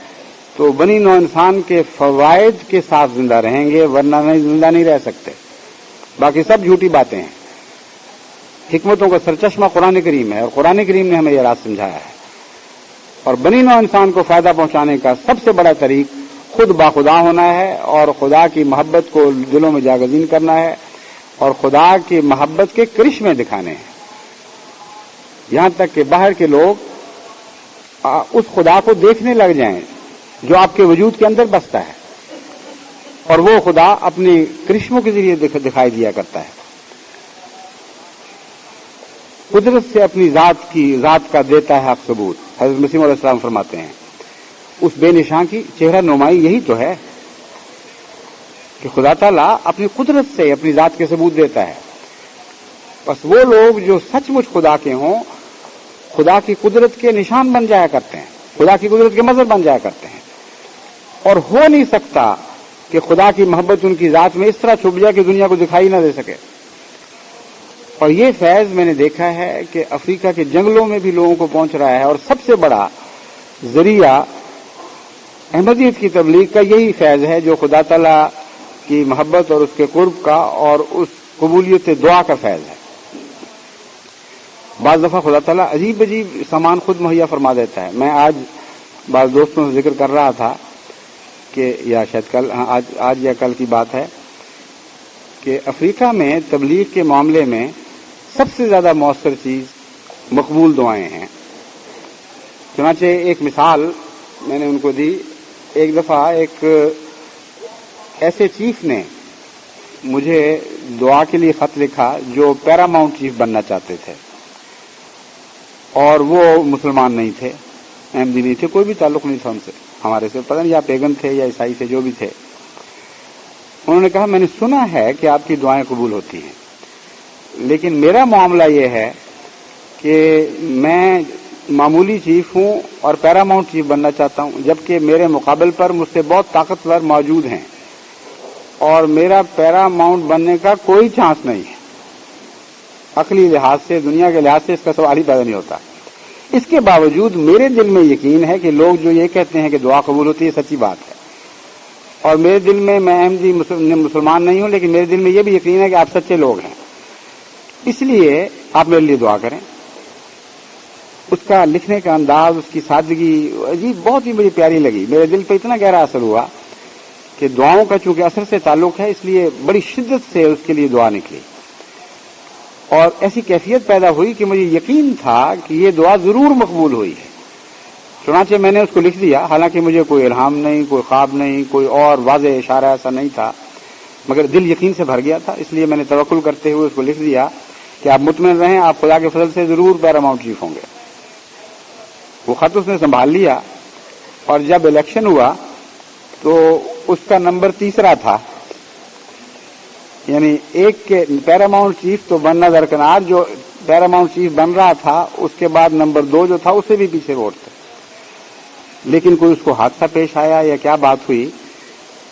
تو بنی نوع انسان کے فوائد کے ساتھ زندہ رہیں گے، ورنہ زندہ نہیں رہ سکتے۔ باقی سب جھوٹی باتیں ہیں۔ حکمتوں کا سرچشمہ قرآن کریم ہے، اور قرآن کریم نے ہمیں یہ راز سمجھایا ہے، اور بنی نوع انسان کو فائدہ پہنچانے کا سب سے بڑا طریق خود باخدا ہونا ہے، اور خدا کی محبت کو دلوں میں جاگزین کرنا ہے، اور خدا کی محبت کے کرشمے دکھانے ہیں، یہاں تک کہ باہر کے لوگ اس خدا کو دیکھنے لگ جائیں جو آپ کے وجود کے اندر بستا ہے، اور وہ خدا اپنے کرشموں کے ذریعے دکھائی دیا کرتا ہے۔ قدرت سے اپنی ذات کا دیتا ہے حق ثبوت. حضرت مسیح علیہ السلام فرماتے ہیں اس بے نشان کی چہرہ نمائی یہی تو ہے کہ خدا تعالیٰ اپنی قدرت سے اپنی ذات کے ثبوت دیتا ہے. بس وہ لوگ جو سچ مچ خدا کے ہوں خدا کی قدرت کے نشان بن جایا کرتے ہیں, خدا کی قدرت کے مظہر بن جایا کرتے ہیں. اور ہو نہیں سکتا کہ خدا کی محبت ان کی ذات میں اس طرح چھپ جائے کہ دنیا کو دکھائی نہ دے سکے. اور یہ فیض میں نے دیکھا ہے کہ افریقہ کے جنگلوں میں بھی لوگوں کو پہنچ رہا ہے, اور سب سے بڑا ذریعہ احمدیت کی تبلیغ کا یہی فیض ہے جو خدا تعالیٰ کی محبت اور اس کے قرب کا اور اس قبولیت دعا کا فیض ہے. بعض دفعہ خدا تعالیٰ عجیب عجیب سامان خود مہیا فرما دیتا ہے. میں آج بعض دوستوں سے ذکر کر رہا تھا کہ یا شاید کل آج یا کل کی بات ہے کہ افریقہ میں تبلیغ کے معاملے میں سب سے زیادہ مؤثر چیز مقبول دعائیں ہیں. چنانچہ ایک مثال میں نے ان کو دی. ایک دفعہ ایک ایسے چیف نے مجھے دعا کے لیے خط لکھا جو پیراماؤنٹ چیف بننا چاہتے تھے, اور وہ مسلمان نہیں تھے, احمدی نہیں تھے, کوئی بھی تعلق نہیں تھا ان سے, ہمارے سے پتہ نہیں یا پیگن تھے یا عیسائی تھے, جو بھی تھے. انہوں نے کہا میں نے سنا ہے کہ آپ کی دعائیں قبول ہوتی ہیں, لیکن میرا معاملہ یہ ہے کہ میں معمولی چیف ہوں اور پیراماؤنٹ چیف بننا چاہتا ہوں, جبکہ میرے مقابل پر مجھ سے بہت طاقتور موجود ہیں اور میرا پیراماؤنٹ بننے کا کوئی چانس نہیں ہے. عقلی لحاظ سے, دنیا کے لحاظ سے اس کا سوال ہی پیدا نہیں ہوتا. اس کے باوجود میرے دل میں یقین ہے کہ لوگ جو یہ کہتے ہیں کہ دعا قبول ہوتی ہے سچی بات ہے, اور میرے دل میں احمدی مسلمان نہیں ہوں, لیکن میرے دل میں یہ بھی یقین ہے کہ آپ سچے لوگ ہیں, اس لیے آپ میرے لیے دعا کریں. اس کا لکھنے کا انداز, اس کی سادگی عجیب بہت ہی مجھے پیاری لگی. میرے دل پہ اتنا گہرا اثر ہوا کہ دعاؤں کا چونکہ اثر سے تعلق ہے, اس لیے بڑی شدت سے اس کے لیے دعا نکلی, اور ایسی کیفیت پیدا ہوئی کہ مجھے یقین تھا کہ یہ دعا ضرور مقبول ہوئی ہے. چنانچہ میں نے اس کو لکھ دیا, حالانکہ مجھے کوئی الہام نہیں, کوئی خواب نہیں, کوئی اور واضح اشارہ ایسا نہیں تھا, مگر دل یقین سے بھر گیا تھا. اس لیے میں نے توکل کرتے ہوئے اس کو لکھ دیا کہ آپ مطمئن رہیں, آپ خدا کے فضل سے ضرور پیراماؤنٹ چیف ہوں گے. وہ خط اس نے سنبھال لیا, اور جب الیکشن ہوا تو اس کا نمبر 3 تھا, یعنی ایک کے پیراماؤنٹ چیف تو بننا درکنار, جو پیراماؤنٹ چیف بن رہا تھا اس کے بعد نمبر 2 جو تھا اسے بھی پیچھے ووٹ تھے. لیکن کوئی اس کو حادثہ پیش آیا یا کیا بات ہوئی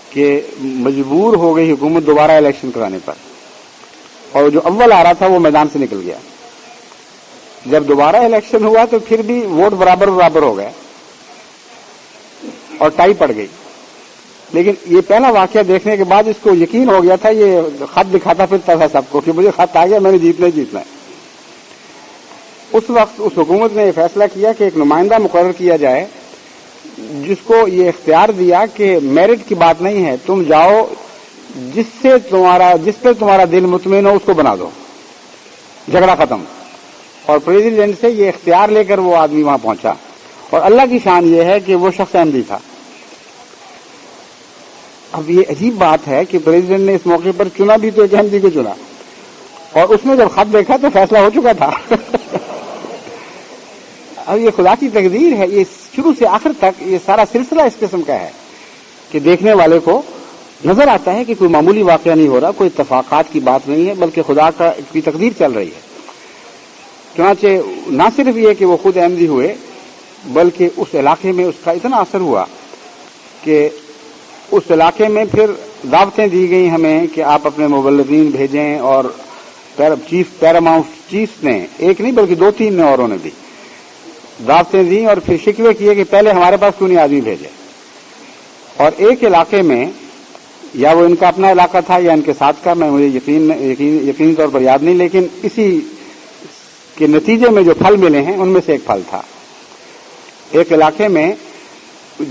کہ مجبور ہو گئی حکومت دوبارہ الیکشن کرانے پر, اور جو اول آ رہا تھا وہ میدان سے نکل گیا. جب دوبارہ الیکشن ہوا تو پھر بھی ووٹ برابر ہو گئے اور ٹائی پڑ گئی. لیکن یہ پہلا واقعہ دیکھنے کے بعد اس کو یقین ہو گیا تھا, یہ خط دکھاتا پھرتا تھا سب کو کہ مجھے خط آ گیا, میں نے جیتنا ہے. اس وقت اس حکومت نے یہ فیصلہ کیا کہ ایک نمائندہ مقرر کیا جائے جس کو یہ اختیار دیا کہ میرٹ کی بات نہیں ہے, تم جاؤ جس پہ تمہارا دل مطمئن ہو اس کو بنا دو, جھگڑا ختم. اور پریزیڈنٹ سے یہ اختیار لے کر وہ آدمی وہاں پہنچا, اور اللہ کی شان یہ ہے کہ وہ شخص احمدی تھا. اب یہ عجیب بات ہے کہ پریزیڈنٹ نے اس موقع پر چنا بھی تو ایک احمدی کو چنا, اور اس نے جب خط دیکھا تو فیصلہ ہو چکا تھا. اب یہ خدا کی تقدیر ہے, یہ شروع سے آخر تک یہ سارا سلسلہ اس قسم کا ہے کہ دیکھنے والے کو نظر آتا ہے کہ کوئی معمولی واقعہ نہیں ہو رہا, کوئی اتفاقات کی بات نہیں ہے, بلکہ خدا کی تقدیر چل رہی ہے. چنانچہ نہ صرف یہ کہ وہ خود احمدی ہوئے, بلکہ اس علاقے میں اس کا اتنا اثر ہوا کہ اس علاقے میں پھر دعوتیں دی گئی ہمیں کہ آپ اپنے مبلغین بھیجیں, اور پیراماؤنٹ چیف نے ایک نہیں بلکہ 2-3 نے اوروں نے بھی دعوتیں دیں, اور پھر شکوے کیے کہ پہلے ہمارے پاس کیوں نہیں آدمی بھیجے. اور ایک علاقے میں, یا وہ ان کا اپنا علاقہ تھا یا ان کے ساتھ کا, مجھے یقینی طور پر یاد نہیں, لیکن اسی کے نتیجے میں جو پھل ملے ہیں ان میں سے ایک پھل تھا. ایک علاقے میں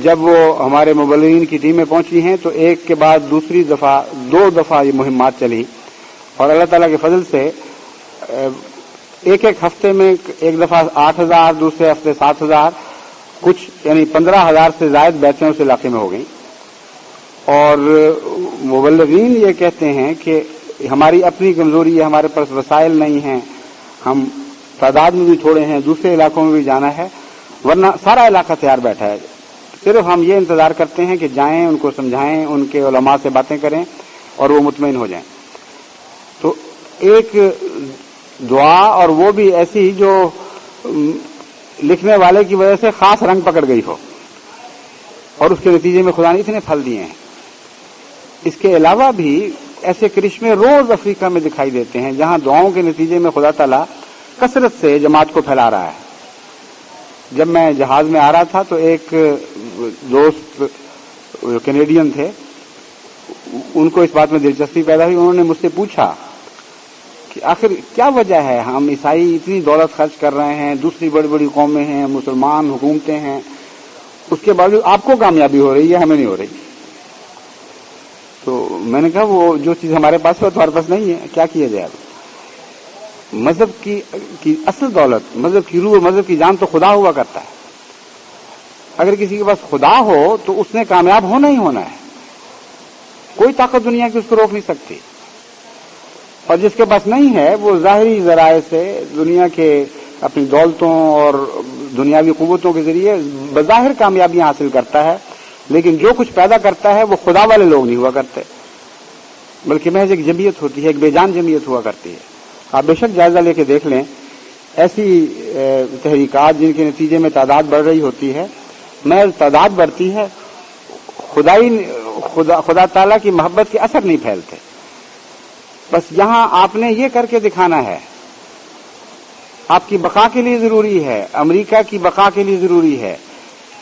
جب وہ ہمارے مبلغین کی ٹیمیں پہنچی ہیں تو ایک کے بعد دوسری دفعہ 2 دفعہ یہ مہمات چلی, اور اللہ تعالیٰ کے فضل سے ایک ہفتے میں ایک دفعہ 8,000, دوسرے ہفتے 7,000, کچھ یعنی 15,000 سے زائد بیعتیں اس علاقے میں ہو گئیں. اور مبلغین یہ کہتے ہیں کہ ہماری اپنی کمزوری ہے, ہمارے پاس وسائل نہیں ہیں, ہم تعداد میں بھی تھوڑے ہیں, دوسرے علاقوں میں بھی جانا ہے, ورنہ سارا علاقہ تیار بیٹھا ہے. صرف ہم یہ انتظار کرتے ہیں کہ جائیں, ان کو سمجھائیں, ان کے علماء سے باتیں کریں اور وہ مطمئن ہو جائیں. تو ایک دعا, اور وہ بھی ایسی جو لکھنے والے کی وجہ سے خاص رنگ پکڑ گئی ہو, اور اس کے نتیجے میں خدا نے اتنے پھل دیے ہیں. اس کے علاوہ بھی ایسے کرشمے روز افریقہ میں دکھائی دیتے ہیں جہاں دعاؤں کے نتیجے میں خدا تعالیٰ کثرت سے جماعت کو پھیلا رہا ہے. جب میں جہاز میں آ رہا تھا تو ایک دوست جو کینیڈین تھے, ان کو اس بات میں دلچسپی پیدا ہوئی. انہوں نے مجھ سے پوچھا کہ آخر کیا وجہ ہے, ہم عیسائی اتنی دولت خرچ کر رہے ہیں, دوسری بڑی بڑی قومیں ہیں, مسلمان حکومتیں ہیں, اس کے باوجود آپ کو کامیابی ہو رہی ہے, ہمیں نہیں ہو رہی. تو میں نے کہا وہ جو چیز ہمارے پاس ہے وہ تمہارے پاس نہیں ہے, کیا کیا جائے. مذہب کی اصل دولت, مذہب کی روح, مذہب کی جان تو خدا ہوا کرتا ہے. اگر کسی کے پاس خدا ہو تو اس نے کامیاب ہونا ہی ہونا ہے. کوئی طاقت دنیا کی اس کو روک نہیں سکتی. اور جس کے پاس نہیں ہے وہ ظاہری ذرائع سے دنیا کے اپنی دولتوں اور دنیاوی قوتوں کے ذریعے بظاہر کامیابیاں حاصل کرتا ہے, لیکن جو کچھ پیدا کرتا ہے وہ خدا والے لوگ نہیں ہوا کرتے, بلکہ محض ایک جمعیت ہوتی ہے, ایک بے جان جمعیت ہوا کرتی ہے. آپ بے شک جائزہ لے کے دیکھ لیں, ایسی تحریکات جن کے نتیجے میں تعداد بڑھ رہی ہوتی ہے, محض تعداد بڑھتی ہے, خدا تعالیٰ کی محبت کے اثر نہیں پھیلتے. بس یہاں آپ نے یہ کر کے دکھانا ہے. آپ کی بقا کے لیے ضروری ہے, امریکہ کی بقا کے لیے ضروری ہے,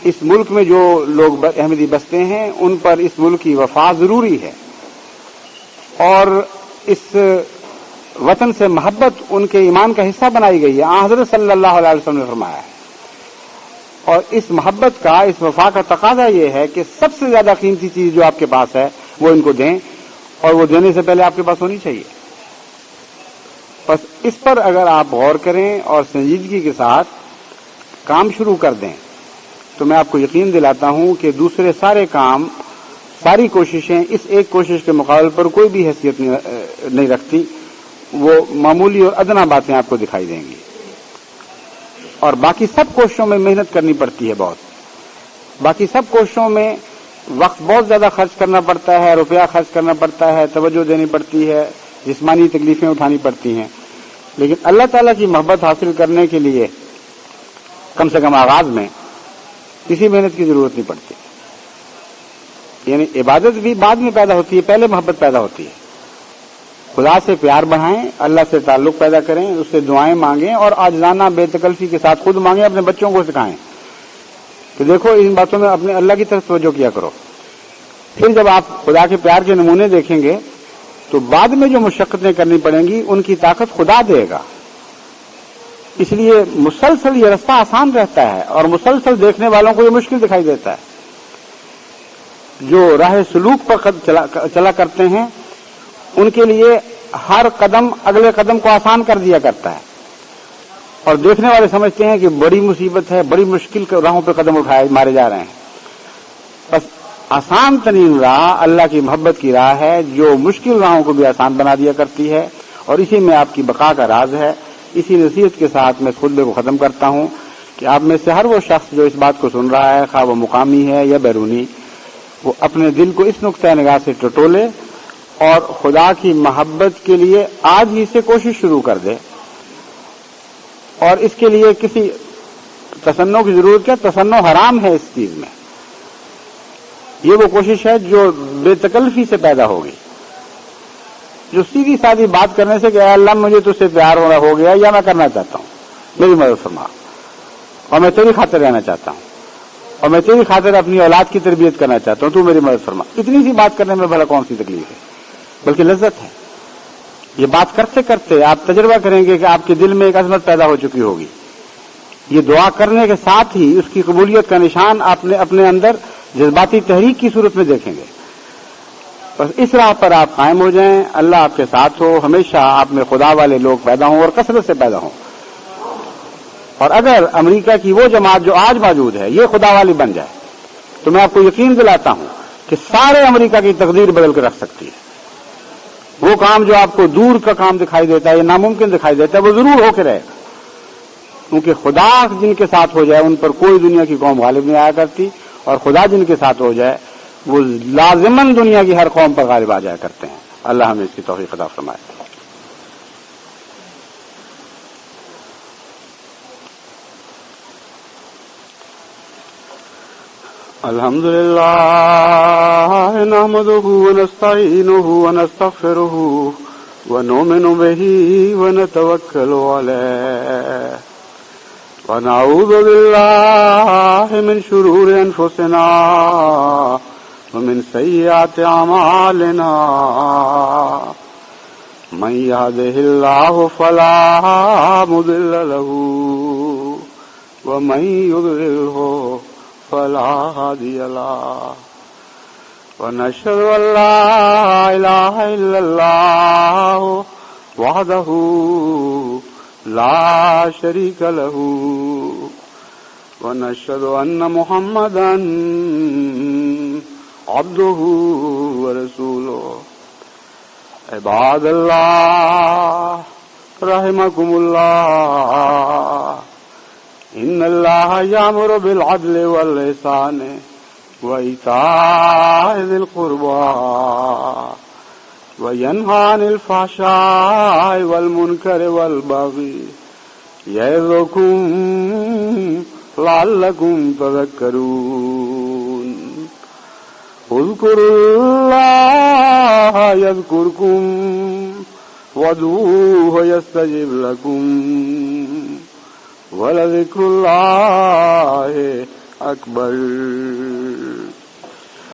اس ملک میں جو لوگ احمدی بستے ہیں ان پر اس ملک کی وفا ضروری ہے, اور اس وطن سے محبت ان کے ایمان کا حصہ بنائی گئی ہے. حضرت صلی اللہ علیہ وسلم نے فرمایا ہے. اور اس محبت کا, اس وفا کا تقاضا یہ ہے کہ سب سے زیادہ قیمتی چیز جو آپ کے پاس ہے وہ ان کو دیں, اور وہ دینے سے پہلے آپ کے پاس ہونی چاہیے. بس اس پر اگر آپ غور کریں اور سنجیدگی کے ساتھ کام شروع کر دیں تو میں آپ کو یقین دلاتا ہوں کہ دوسرے سارے کام, ساری کوششیں اس ایک کوشش کے مقابلے پر کوئی بھی حیثیت نہیں رکھتی. وہ معمولی اور ادنا باتیں آپ کو دکھائی دیں گی. اور باقی سب کوششوں میں محنت کرنی پڑتی ہے بہت. باقی سب کوششوں میں وقت بہت زیادہ خرچ کرنا پڑتا ہے, روپیہ خرچ کرنا پڑتا ہے, توجہ دینی پڑتی ہے, جسمانی تکلیفیں اٹھانی پڑتی ہیں. لیکن اللہ تعالیٰ کی محبت حاصل کرنے کے لیے کم سے کم آغاز میں کسی محنت کی ضرورت نہیں پڑتی. یعنی عبادت بھی بعد میں پیدا ہوتی ہے, پہلے محبت پیدا ہوتی ہے. خدا سے پیار بڑھائیں, اللہ سے تعلق پیدا کریں, اس سے دعائیں مانگیں, اور عاجزانہ بے تکلفی کے ساتھ خود مانگیں, اپنے بچوں کو سکھائیں کہ دیکھو ان باتوں میں اپنے اللہ کی طرف توجہ کیا کرو. پھر جب آپ خدا کے پیار کے نمونے دیکھیں گے تو بعد میں جو مشقتیں کرنی پڑیں گی ان کی طاقت خدا دے گا. اس لیے مسلسل یہ رستہ آسان رہتا ہے, اور مسلسل دیکھنے والوں کو یہ مشکل دکھائی دیتا ہے. جو راہ سلوک پر چلا کرتے ہیں ان کے لیے ہر قدم اگلے قدم کو آسان کر دیا کرتا ہے, اور دیکھنے والے سمجھتے ہیں کہ بڑی مصیبت ہے, بڑی مشکل راہوں پہ قدم اٹھائے مارے جا رہے ہیں. بس آسان ترین راہ اللہ کی محبت کی راہ ہے, جو مشکل راہوں کو بھی آسان بنا دیا کرتی ہے, اور اسی میں آپ کی بقا کا راز ہے. اسی نصیحت کے ساتھ میں اس خطبے کو ختم کرتا ہوں کہ آپ میں سے ہر وہ شخص جو اس بات کو سن رہا ہے, خواہ وہ مقامی ہے یا بیرونی, وہ اپنے دل کو اس نقطۂ نگاہ سے ٹٹولے اور خدا کی محبت کے لیے آج ہی سے کوشش شروع کر دے. اور اس کے لیے کسی تصنع کی ضرورت ہے, تصنع حرام ہے اس چیز میں. یہ وہ کوشش ہے جو بے تکلفی سے پیدا ہوگی, جو سیدھی سادھی بات کرنے سے کہ اے اللہ مجھے تجھ سے پیار ہو گیا, یا میں کرنا چاہتا ہوں, میری مدد فرما, اور میں تیری خاطر رہنا چاہتا ہوں, اور میں تیری خاطر اپنی اولاد کی تربیت کرنا چاہتا ہوں, تو میری مدد فرما. اتنی سی بات کرنے میں بھلا کون سی تکلیف ہے, بلکہ لذت ہے. یہ بات کرتے کرتے آپ تجربہ کریں گے کہ آپ کے دل میں ایک عظمت پیدا ہو چکی ہوگی. یہ دعا کرنے کے ساتھ ہی اس کی قبولیت کا نشان آپ نے اپنے اندر جذباتی تحریک کی صورت میں دیکھیں گے. بس اس راہ پر آپ قائم ہو جائیں, اللہ آپ کے ساتھ ہو, ہمیشہ آپ میں خدا والے لوگ پیدا ہوں اور کثرت سے پیدا ہوں. اور اگر امریکہ کی وہ جماعت جو آج موجود ہے یہ خدا والی بن جائے تو میں آپ کو یقین دلاتا ہوں کہ سارے امریکہ کی تقدیر بدل کر رکھ سکتی ہے. وہ کام جو آپ کو دور کا کام دکھائی دیتا ہے, یہ ناممکن دکھائی دیتا ہے, وہ ضرور ہو کے رہے گا. کیونکہ خدا جن کے ساتھ ہو جائے ان پر کوئی دنیا کی قوم غالب نہیں آیا کرتی، اور خدا جن کے ساتھ ہو جائے وہ لازماً دنیا کی ہر قوم پر غالب آ جایا کرتے ہیں۔ اللہ ہمیں اس کی توفیق عطا فرمائے۔ الحمد للہ نحمده ونستعینه ونستغفره ونؤمن به ونتوکل علیہ ونعوذ باللہ من شرور انفسنا ومن سیئات اعمالنا من يهده الله فلا مضل له ومن يضلله فلا هادي له ونشهد أن لا إله إلا الله وحده لا شريك له ونشهد أن محمدا عبده ورسوله عباد الله رحمكم الله إن الله يأمر بالعدل والإحسان وإيتاء ذي القربى وينهى عن الفحشاء والمنكر والبغي يعظكم لعلكم تذكرون اذكروا الله يذكركم وادعوه يستجب لكم ولذكر الله أكبر